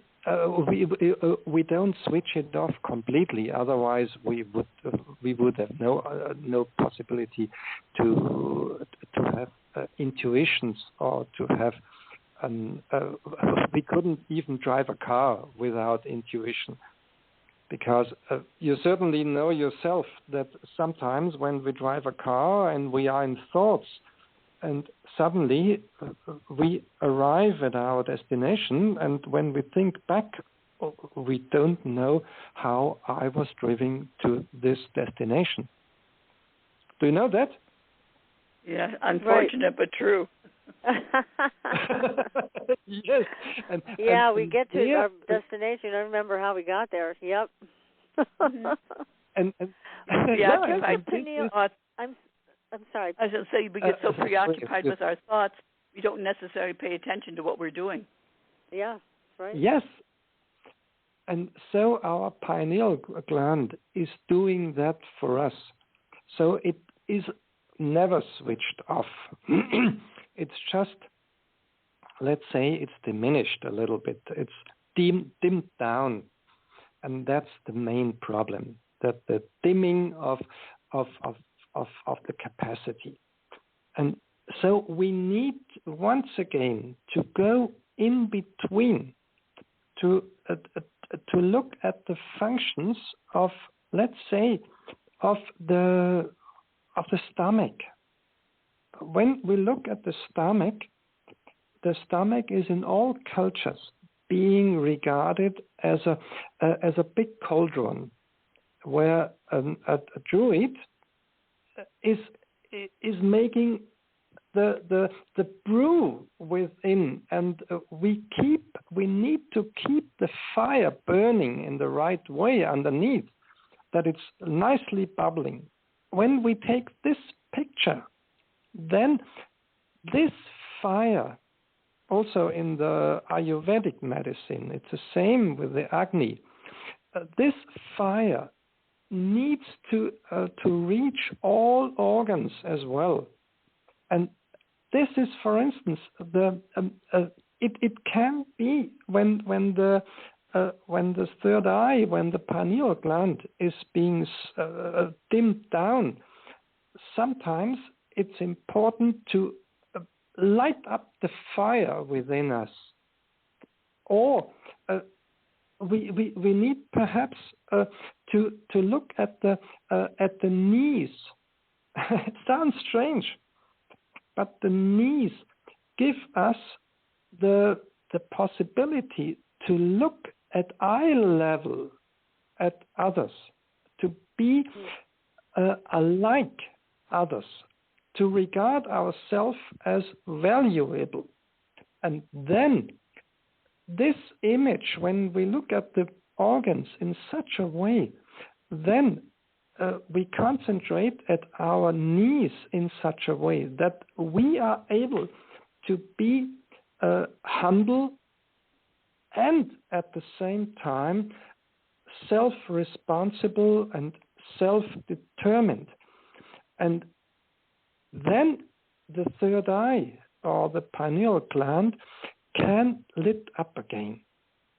We don't switch it off completely. Otherwise, we would have no possibility to have intuitions or to have. We couldn't even drive a car without intuition, because you certainly know yourself that sometimes when we drive a car and we are in thoughts, and suddenly we arrive at our destination, and when we think back, we don't know how I was driving to this destination. Do you know that? Yeah, unfortunate, but true. Yes. We get to our destination. I remember how we got there. Yep. I'm sorry. I was going to say, we get so preoccupied with our thoughts, we don't necessarily pay attention to what we're doing. Yeah, right. Yes. And so our pineal gland is doing that for us. So it is never switched off. It's just, let's say, it's diminished a little bit. It's dimmed down. And that's the main problem, that the dimming of the capacity. And so we need, once again, to go in between to look at the functions of, let's say, of the stomach. When we look at the stomach is in all cultures being regarded as a big cauldron, where a druid is making the brew within, and we need to keep the fire burning in the right way underneath, that it's nicely bubbling. When we take this picture, then this fire, also in the Ayurvedic medicine, it's the same with the Agni. This fire needs to reach all organs as well. And this is, for instance, it can be when the third eye, when the pineal gland is being dimmed down. Sometimes it's important to light up the fire within us. or we need perhaps to look at the knees. It sounds strange, but the knees give us the possibility to look at eye level at others, to be alike others, to regard ourselves as valuable. And then this image, when we look at the organs in such a way, then we concentrate at our knees in such a way that we are able to be humble and at the same time self-responsible and self-determined. And then the third eye, or the pineal gland, can lit up again.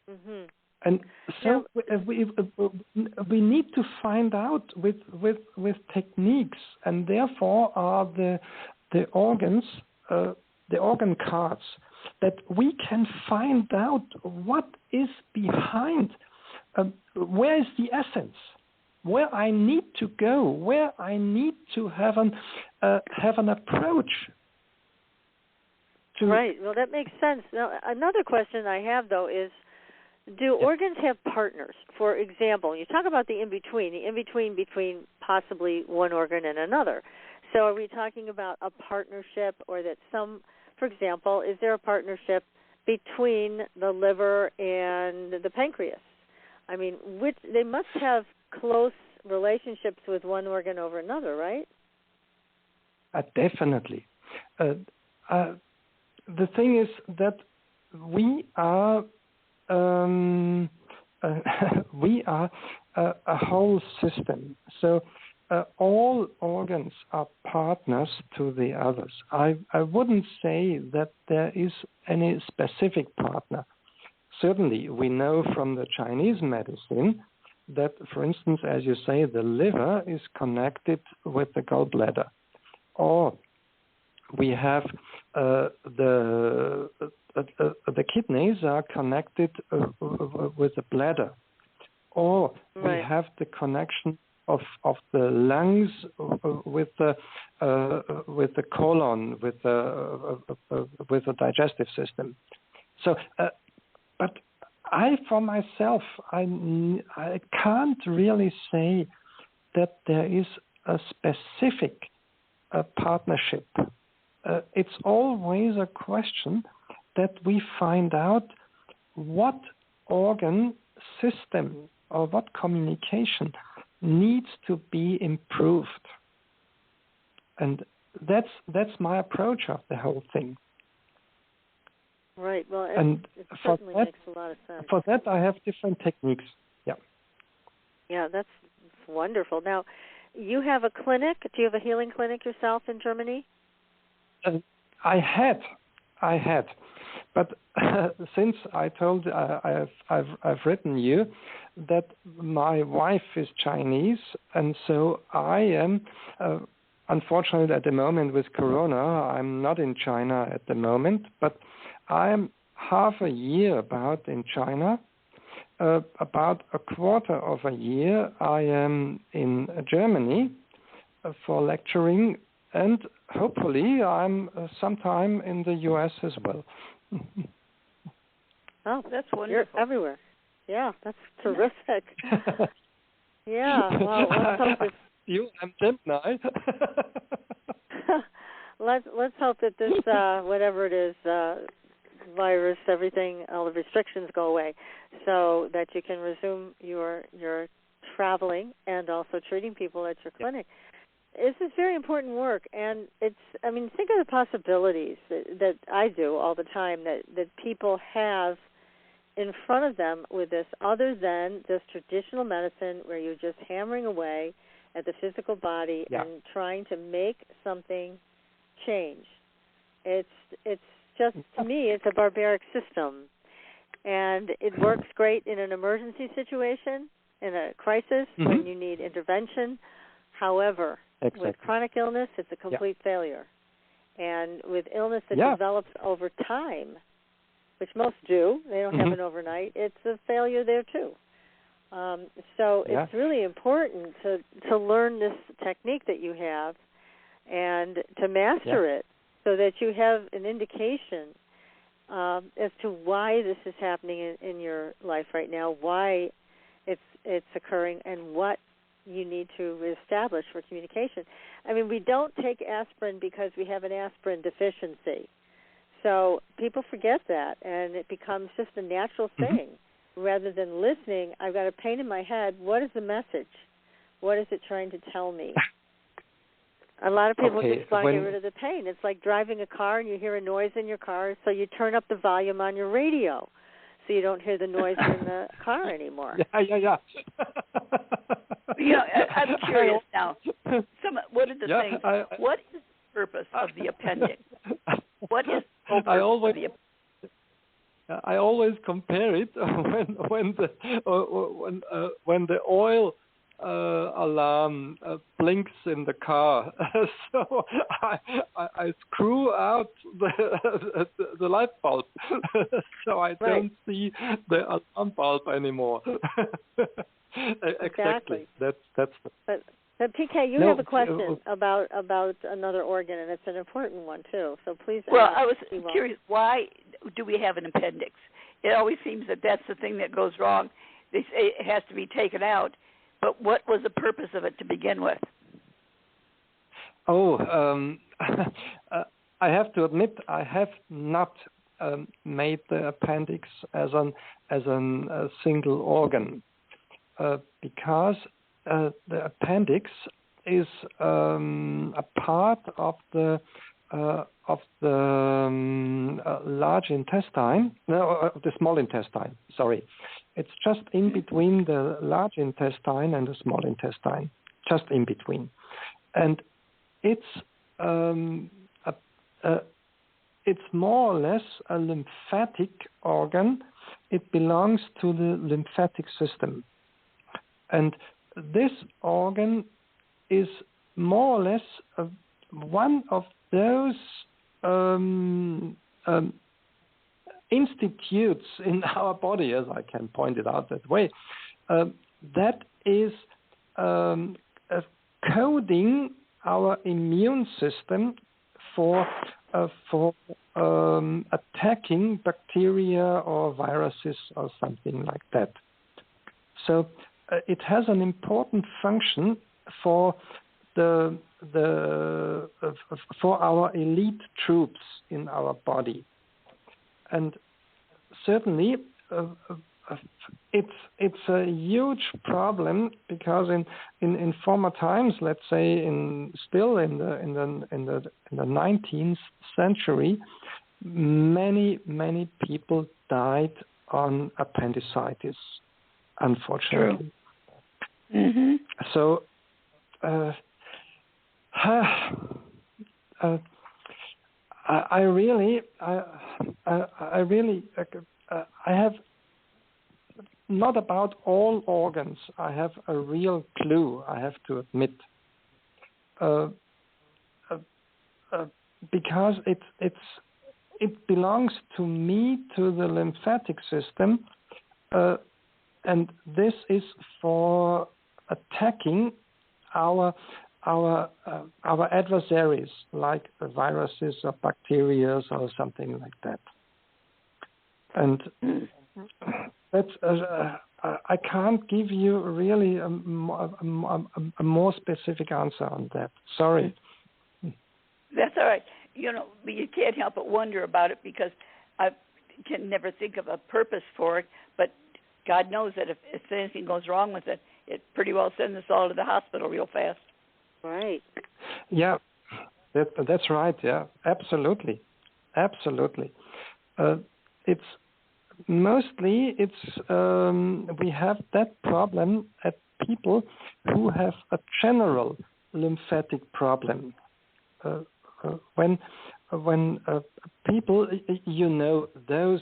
Mm-hmm. And so we need to find out with techniques, and therefore are the organs, the organ cards, that we can find out what is behind, where is the essence, where I need to go, where I need to have an approach. Right. Well, that makes sense. Now, another question I have, though, is, do organs have partners? For example, you talk about the in-between between possibly one organ and another. So are we talking about a partnership, or that for example, is there a partnership between the liver and the pancreas? I mean, they must have close relationships with one organ over another, right? Definitely. The thing is that we are a whole system. So all organs are partners to the others. I wouldn't say that there is any specific partner. Certainly, we know from the Chinese medicine that, for instance, as you say, the liver is connected with the gallbladder, or we have the kidneys are connected with the bladder, or we have the connection of the lungs with the colon, with the digestive system. So, but I, for myself, I can't really say that there is a specific partnership. It's always a question that we find out what organ system or what communication needs to be improved. And that's my approach of the whole thing. Right. Well, and it certainly makes a lot of sense. For that, I have different techniques. Yeah. Yeah, that's wonderful. Now, you have a clinic. Do you have a healing clinic yourself in Germany? I had, but since I told I've written you that my wife is Chinese, and so I am. Unfortunately, at the moment with Corona, I'm not in China at the moment, but I'm half a year about in China. About a quarter of a year, I am in Germany for lecturing, and hopefully I'm sometime in the U.S. as well. Oh, that's wonderful. You're everywhere. Yeah, that's terrific. Yeah, well, let's hope this... You and Gemini. Let's hope that this, whatever it is, virus, everything, all the restrictions go away, so that you can resume your traveling and also treating people at your clinic. This is very important work, and think of the possibilities that I do all the time that people have in front of them with this, other than this traditional medicine where you're just hammering away at the physical body and trying to make something change. It's just, to me, it's a barbaric system, and it works great in an emergency situation, in a crisis, when you need intervention. However, with chronic illness, it's a complete failure. And with illness that develops over time, which most do, they don't have an overnight, it's a failure there too. So it's really important to learn this technique that you have and to master it so that you have an indication as to why this is happening in your life right now, why it's occurring, and what you need to establish for communication. I mean, we don't take aspirin because we have an aspirin deficiency. So people forget that, and it becomes just a natural thing. Rather than listening, I've got a pain in my head. What is the message? What is it trying to tell me? A lot of people just want to get rid of the pain. It's like driving a car and you hear a noise in your car, so you turn up the volume on your radio so you don't hear the noise in the car anymore. Yeah. I'm curious now. What are the things? What is the purpose of the appendix? What is the purpose of the appendix? I always compare it when the oil alarm blinks in the car. So I screw out the light bulb, so I don't see the alarm bulb anymore. Exactly. That's. But PK, you have a question about another organ, and it's an important one too. So please. Well, I was curious. Why do we have an appendix? It always seems that that's the thing that goes wrong. They say it has to be taken out. But what was the purpose of it to begin with? I have to admit I have not made the appendix as a single organ because the appendix is a part of the large intestine, of the small intestine. Sorry, it's just in between the large intestine and the small intestine, just in between, and it's more or less a lymphatic organ. It belongs to the lymphatic system, and this organ is more or less one of those institutes in our body, as I can point it out that way, that is coding our immune system for attacking bacteria or viruses or something like that. So it has an important function for for our elite troops in our body, and certainly it's a huge problem because in former times, let's say in the 19th century, many people died on appendicitis, unfortunately. True. So. I have not about all organs. I have a real clue. I have to admit, because it belongs to me, to the lymphatic system, and this is for attacking our adversaries, like viruses or bacteria or something like that. And that's I can't give you really a more specific answer on that. Sorry. That's all right. But you can't help but wonder about it because I can never think of a purpose for it. But God knows that if anything goes wrong with it, it pretty well sends us all to the hospital real fast. Right. Yeah, that's right. Yeah, absolutely. It's mostly we have that problem at people who have a general lymphatic problem. When people, those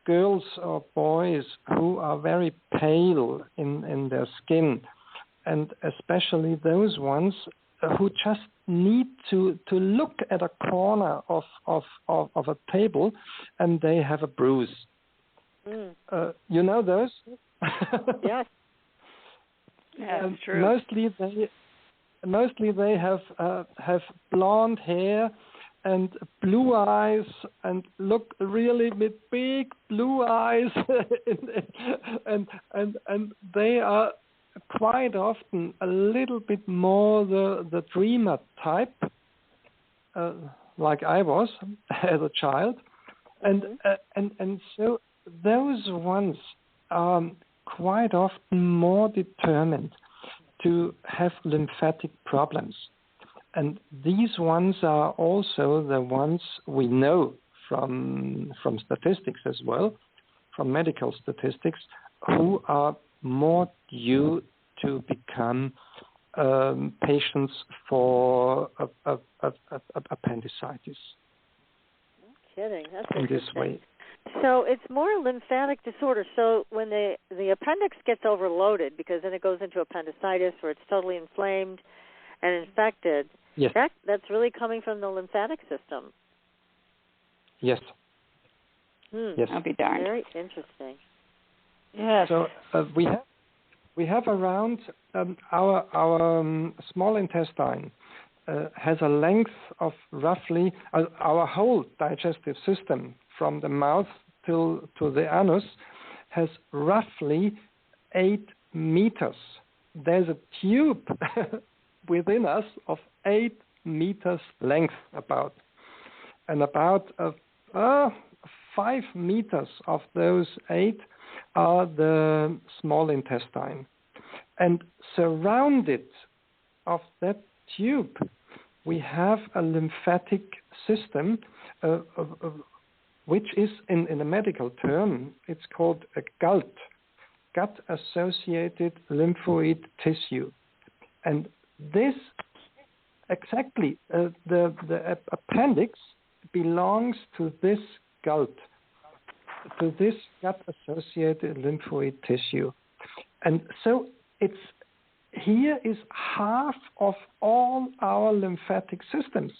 girls or boys who are very pale in their skin, and especially those ones who just need to look at a corner of a table, and they have a bruise. You know those? Yes. Yeah, that's true. Mostly they have blonde hair and blue eyes, and look really with big blue eyes, and they are quite often a little bit more the dreamer type, like I was as a child, and so those ones are quite often more determined to have lymphatic problems. And these ones are also the ones we know from statistics as well, from medical statistics, who are more due to become patients for appendicitis. No kidding. That's in interesting. This way. So it's more lymphatic disorder. So when the appendix gets overloaded, because then it goes into appendicitis where it's totally inflamed and infected, yes. That's really coming from the lymphatic system. Yes. Yes. I'll be darned. Very interesting. Yes. So we have around our small intestine has a length of roughly our whole digestive system from the mouth to the anus has roughly 8 meters. There's a tube within us of 8 meters length about, and about 5 meters of those 8 are the small intestine. And surrounded of that tube, we have a lymphatic system, which is, in a medical term, it's called a GALT, gut-associated lymphoid tissue. And this, exactly, the appendix belongs to this GALT, to this gut-associated lymphoid tissue. And so here is half of all our lymphatic systems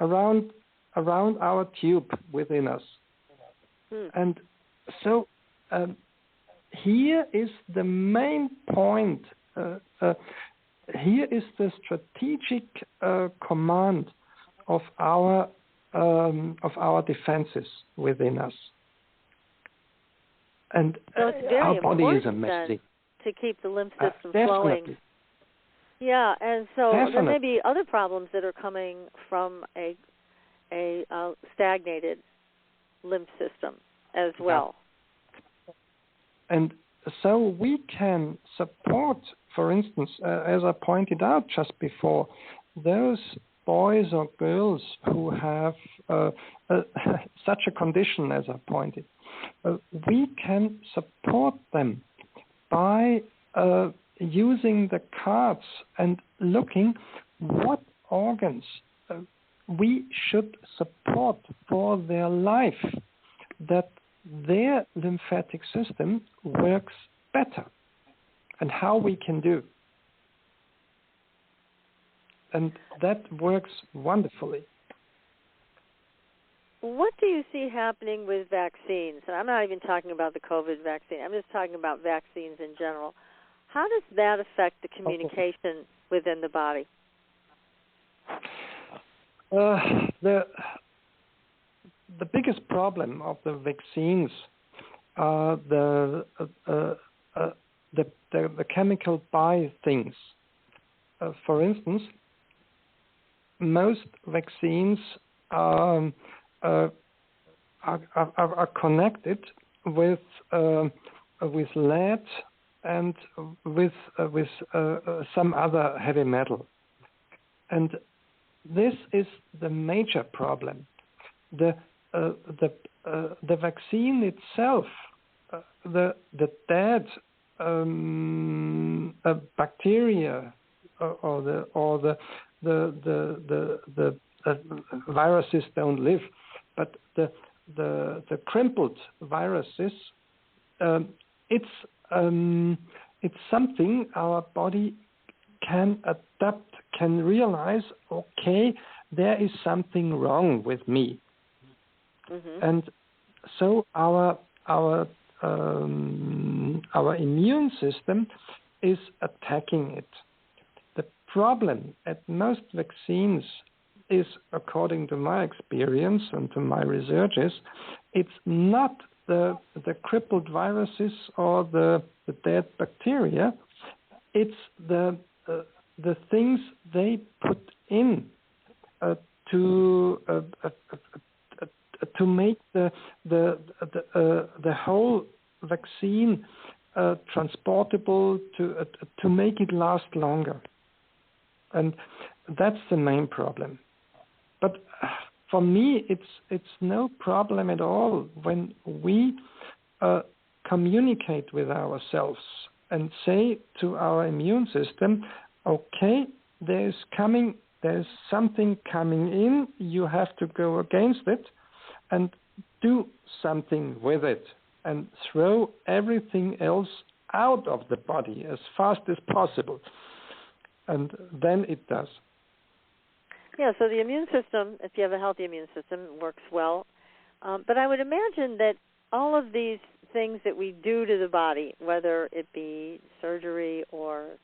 around our tube within us. And so here is the main point. Here is the strategic command of our defenses within us. And so it's very our body is important amazing. To keep the lymph system Definitely. flowing. Yeah, and so Definitely. there may be other problems that are coming from a stagnated lymph system as well. And so we can support, for instance, as I pointed out just before, those boys or girls who have such a condition as I pointed. We can support them by using the cards and looking what organs we should support for their life, that their lymphatic system works better, and how we can do. And that works wonderfully. What do you see happening with vaccines? And I'm not even talking about the COVID vaccine. I'm just talking about vaccines in general. How does that affect the communication within the body? The biggest problem of the vaccines are the chemical by things. For instance, most vaccines are connected with lead and with some other heavy metal, and this is the major problem. The vaccine itself, the dead bacteria or the viruses don't live, but the crumpled viruses, it's something our body can adapt can realize, okay, there is something wrong with me. Mm-hmm. And so our immune system is attacking it. The problem at most vaccines is, according to my experience and to my researches, it's not the crippled viruses or the dead bacteria. It's the things they put in to make the whole vaccine transportable, to make it last longer, and that's the main problem. But for me, it's no problem at all when we communicate with ourselves and say to our immune system, okay, there's something coming in, you have to go against it and do something with it and throw everything else out of the body as fast as possible. And then it does. Yeah, so the immune system, if you have a healthy immune system, works well. But I would imagine that all of these things that we do to the body, whether it be surgery or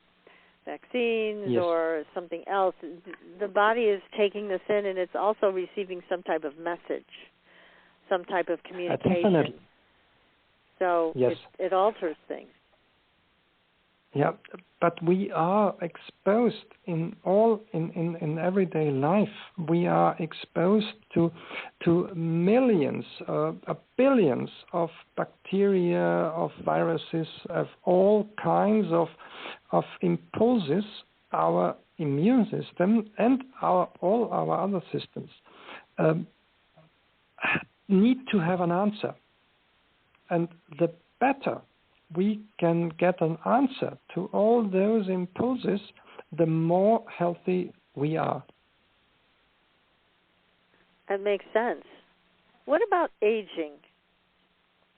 vaccines yes. or something else, the body is taking this in, and it's also receiving some type of message, some type of communication. Definitely. So yes. it alters things. Yeah, but we are exposed in everyday life. We are exposed to millions, billions of bacteria, of viruses, of all kinds of impulses. Our immune system and all our other systems need to have an answer, and the better we can get an answer to all those impulses, the more healthy we are. That makes sense. What about aging?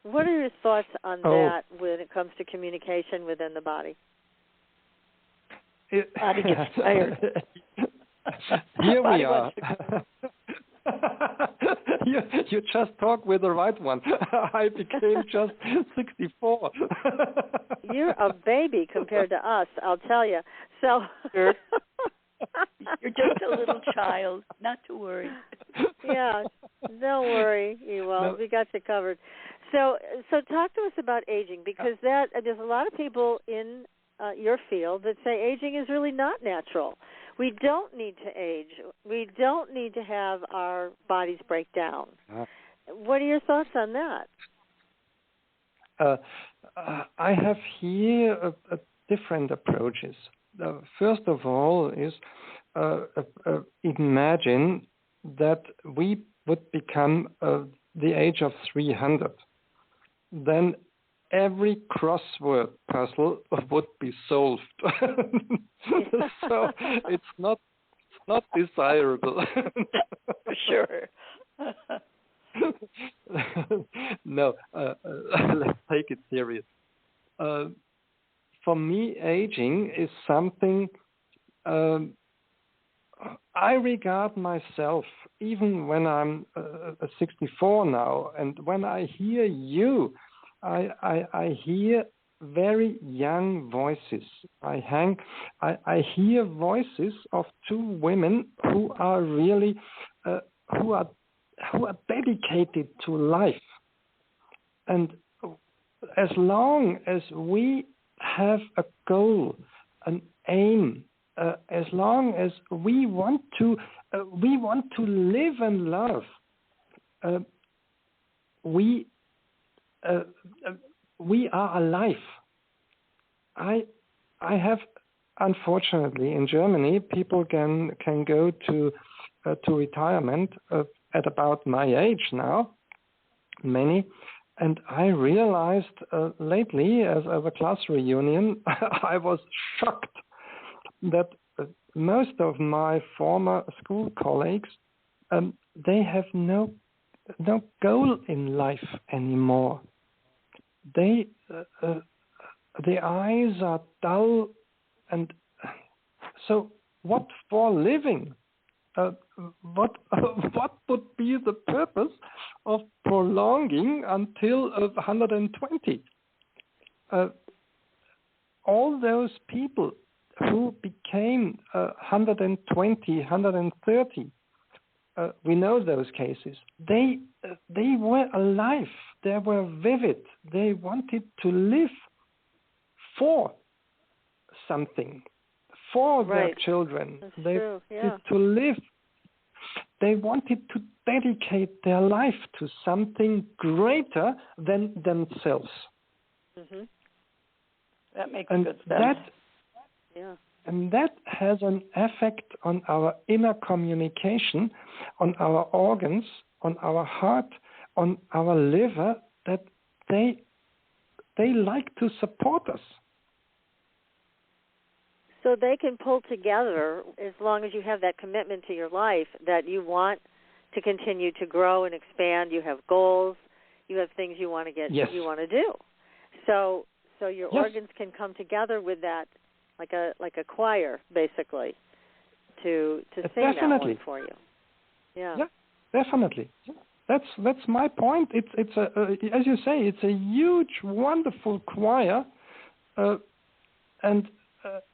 What are your thoughts on that when it comes to communication within the body? Body gets tired. Here we are. You just talk with the right one. I became just 64. You're a baby compared to us, I'll tell you. So you're just a little child, not to worry. Yeah, don't worry, Ewald. No. We got you covered. So talk to us about aging, because there's a lot of people in your field that say aging is really not natural. We don't need to age. We don't need to have our bodies break down. What are your thoughts on that? I have here different approaches. First of all is imagine that we would become the age of 300. Then every crossword puzzle would be solved. So it's not desirable. For sure. No, let's take it serious. For me, aging is something I regard myself, even when I'm 64 now, and when I hear you, I hear very young voices. I hear voices of two women who are really who are dedicated to life. And as long as we have a goal, an aim, as long as we want to live and love, we are alive. I have, unfortunately, in Germany, people can go to retirement at about my age now, many, and I realized lately, as a class reunion, I was shocked that most of my former school colleagues, they have no goal in life anymore. Their eyes are dull, and so what for living? What would be the purpose of prolonging until 120? All those people who became 120, 130, we know those cases. They were alive. They were vivid. They wanted to live for something, for their children. They wanted to live. They wanted to dedicate their life to something greater than themselves. Mm-hmm. That makes good sense. And that has an effect on our inner communication, on our organs, on our heart, on our liver, that they like to support us. So they can pull together as long as you have that commitment to your life that you want to continue to grow and expand. You have goals. You have things you want to get. Yes. You want to do. So your organs can come together with that, like a choir, basically, to sing that one for you. Yeah, definitely. That's my point. It's as you say, it's a huge, wonderful choir, and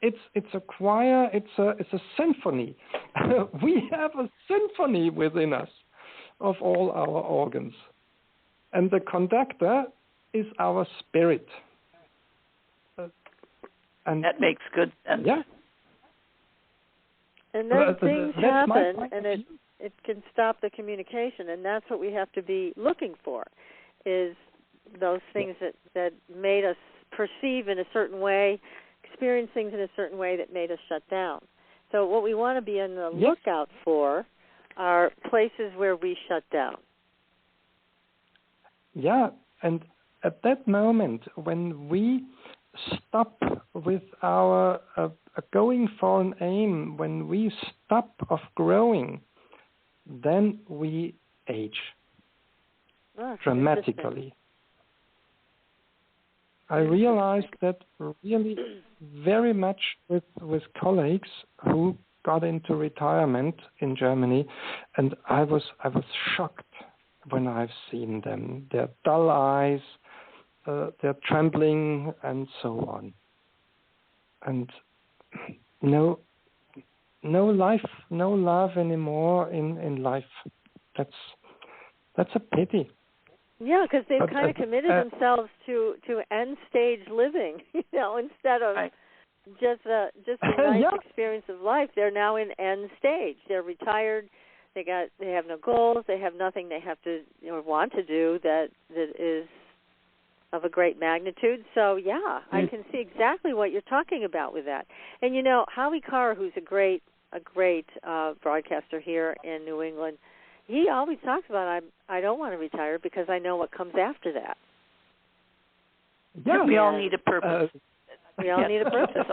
it's a choir. It's a symphony. We have a symphony within us of all our organs, and the conductor is our spirit. And that makes good sense. Yeah. And then things happen, and it can stop the communication, and that's what we have to be looking for, is those things that made us perceive in a certain way, experience things in a certain way that made us shut down. So what we want to be on the lookout for are places where we shut down. Yeah, and at that moment when we stop with our going for an aim, when we stop of growing, then we age dramatically. I realized that really very much with colleagues who got into retirement in Germany, and I was shocked when I've seen them. Their dull eyes, they're trembling, and so on. And no life, no love anymore in life. That's a pity. Yeah, because they've kind of committed themselves to end stage living, instead of just a nice experience of life. They're now in end stage. They're retired. They have no goals. They have nothing they have to or want to do that is of a great magnitude. So, I can see exactly what you're talking about with that. And, Howie Carr, who's a great broadcaster here in New England, he always talks about, I don't want to retire because I know what comes after that. Yeah, we all need a purpose. We all need a purpose.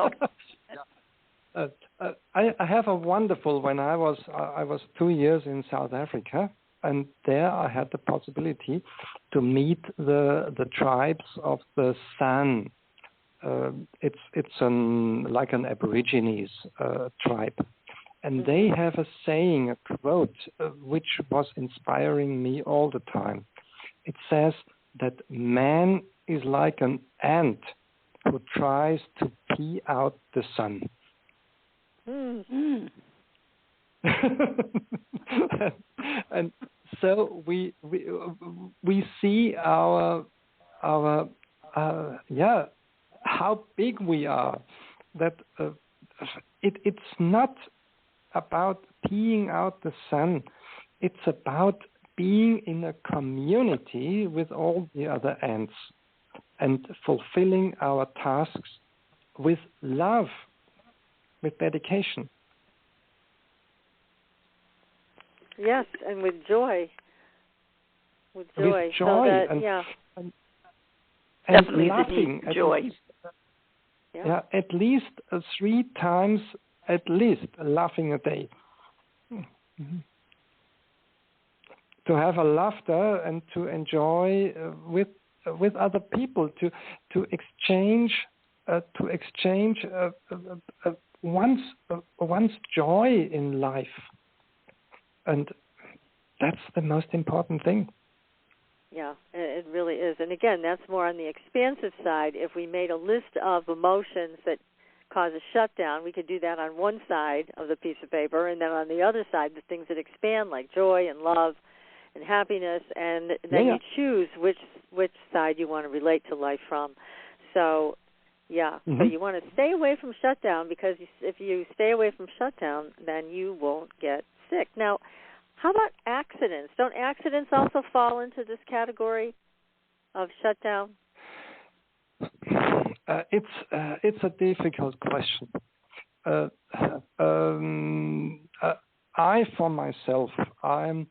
I have a wonderful, when I was 2 years in South Africa, and there I had the possibility to meet the tribes of the San. It's like an Aborigines tribe. And they have a saying, a quote, which was inspiring me all the time. It says that man is like an ant who tries to pee out the sun. Mm-hmm. And so we see our how big we are. That it's not about peeing out the sun. It's about being in a community with all the other ants and fulfilling our tasks with love, with dedication. Yes, and with joy. With joy. With joy. So that, and definitely laughing. Joy. At least 3 times, at least, laughing a day. Mm-hmm. To have a laughter and to enjoy with other people, to exchange one's joy in life, and that's the most important thing. Yeah, it really is. And again, that's more on the expansive side. If we made a list of emotions that cause a shutdown, we could do that on one side of the piece of paper, and then on the other side, the things that expand, like joy and love and happiness, and then you choose which side you want to relate to life from. So, so you want to stay away from shutdown, because if you stay away from shutdown, then you won't get sick. Now, how about accidents? Don't accidents also fall into this category of shutdown? It's a difficult question. I, for myself, I'm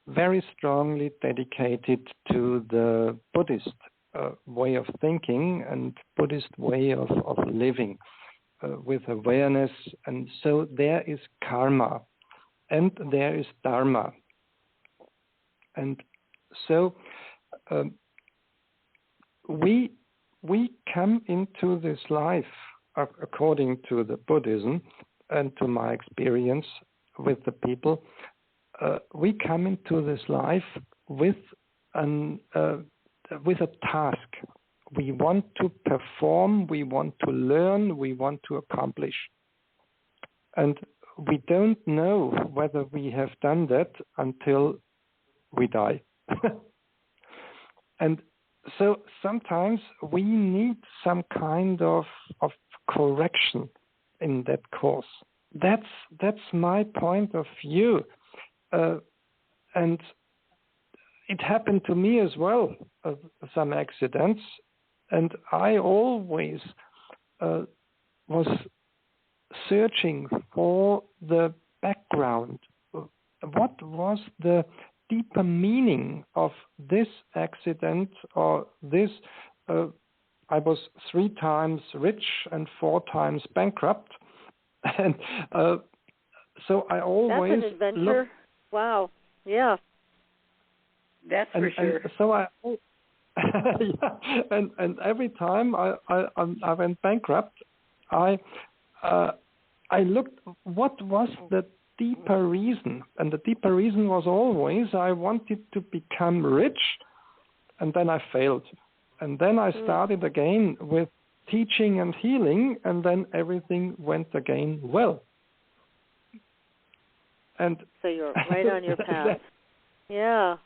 very strongly dedicated to the Buddhist way of thinking and Buddhist way of living with awareness. And so there is karma and there is dharma. And so we come into this life, according to the Buddhism and to my experience with the people, we come into this life with a task. We want to perform, we want to learn, we want to accomplish. And we don't know whether we have done that until we die. And so sometimes we need some kind of correction in that course. That's my point of view. And it happened to me as well, some accidents. And I always was searching for the background. What was the deeper meaning of this accident or this? I was 3 times rich and 4 times bankrupt. And so I always... That's an adventure. Wow. Yeah. That's for sure. And so and every time I went bankrupt, I looked what was the deeper reason, and the deeper reason was always I wanted to become rich, and then I failed, and then I started again with teaching and healing, and then everything went again well. And so you're right on your path. Yeah.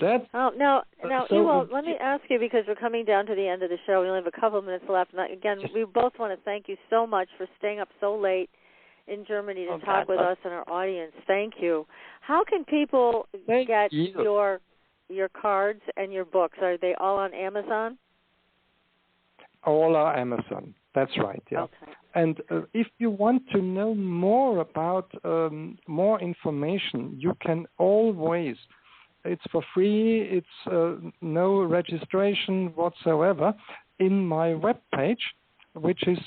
Now, so, Ewald, let me ask you, because we're coming down to the end of the show. We only have a couple of minutes left. And again, we both want to thank you so much for staying up so late in Germany to talk with us and our audience. Thank you. How can people get your cards and your books? Are they all on Amazon? All are Amazon. That's right, yeah. Okay. And if you want to know more about more information, you can always... It's for free. It's no registration whatsoever. In my webpage, which is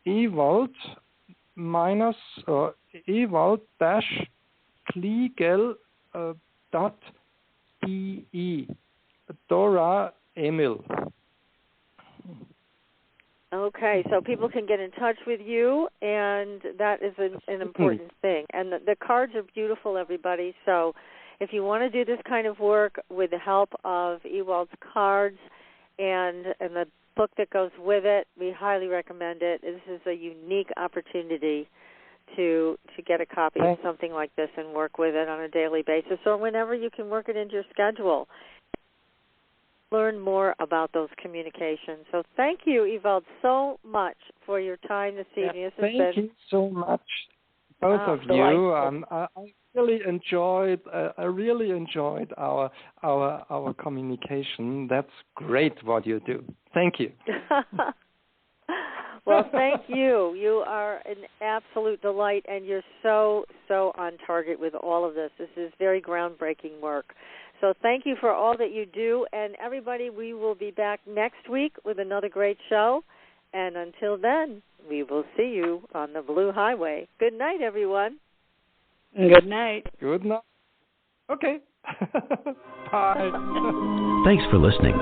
Ewald-Kliegel, .be. Dora Emil. Okay, so people can get in touch with you, and that is an important thing. And the cards are beautiful, everybody. So if you want to do this kind of work with the help of Ewald's cards and the book that goes with it, we highly recommend it. This is a unique opportunity to get a copy of something like this and work with it on a daily basis, or whenever you can work it into your schedule. Learn more about those communications. So thank you, Ewald, so much for your time this evening. Thank you so much, both of you. I really enjoyed. I really enjoyed our communication. That's great what you do. Thank you. Well, thank you. You are an absolute delight, and you're so on target with all of this. This is very groundbreaking work. So thank you for all that you do. And everybody, we will be back next week with another great show. And until then, we will see you on the Blue Highway. Good night, everyone. Good night. Good night. Okay. Bye. Thanks for listening.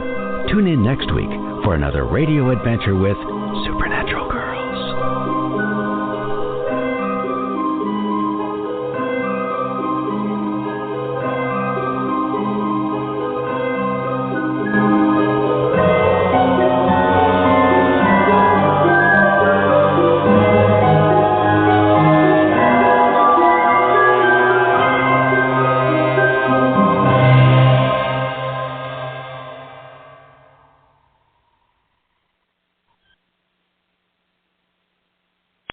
Tune in next week for another radio adventure with Supernatural.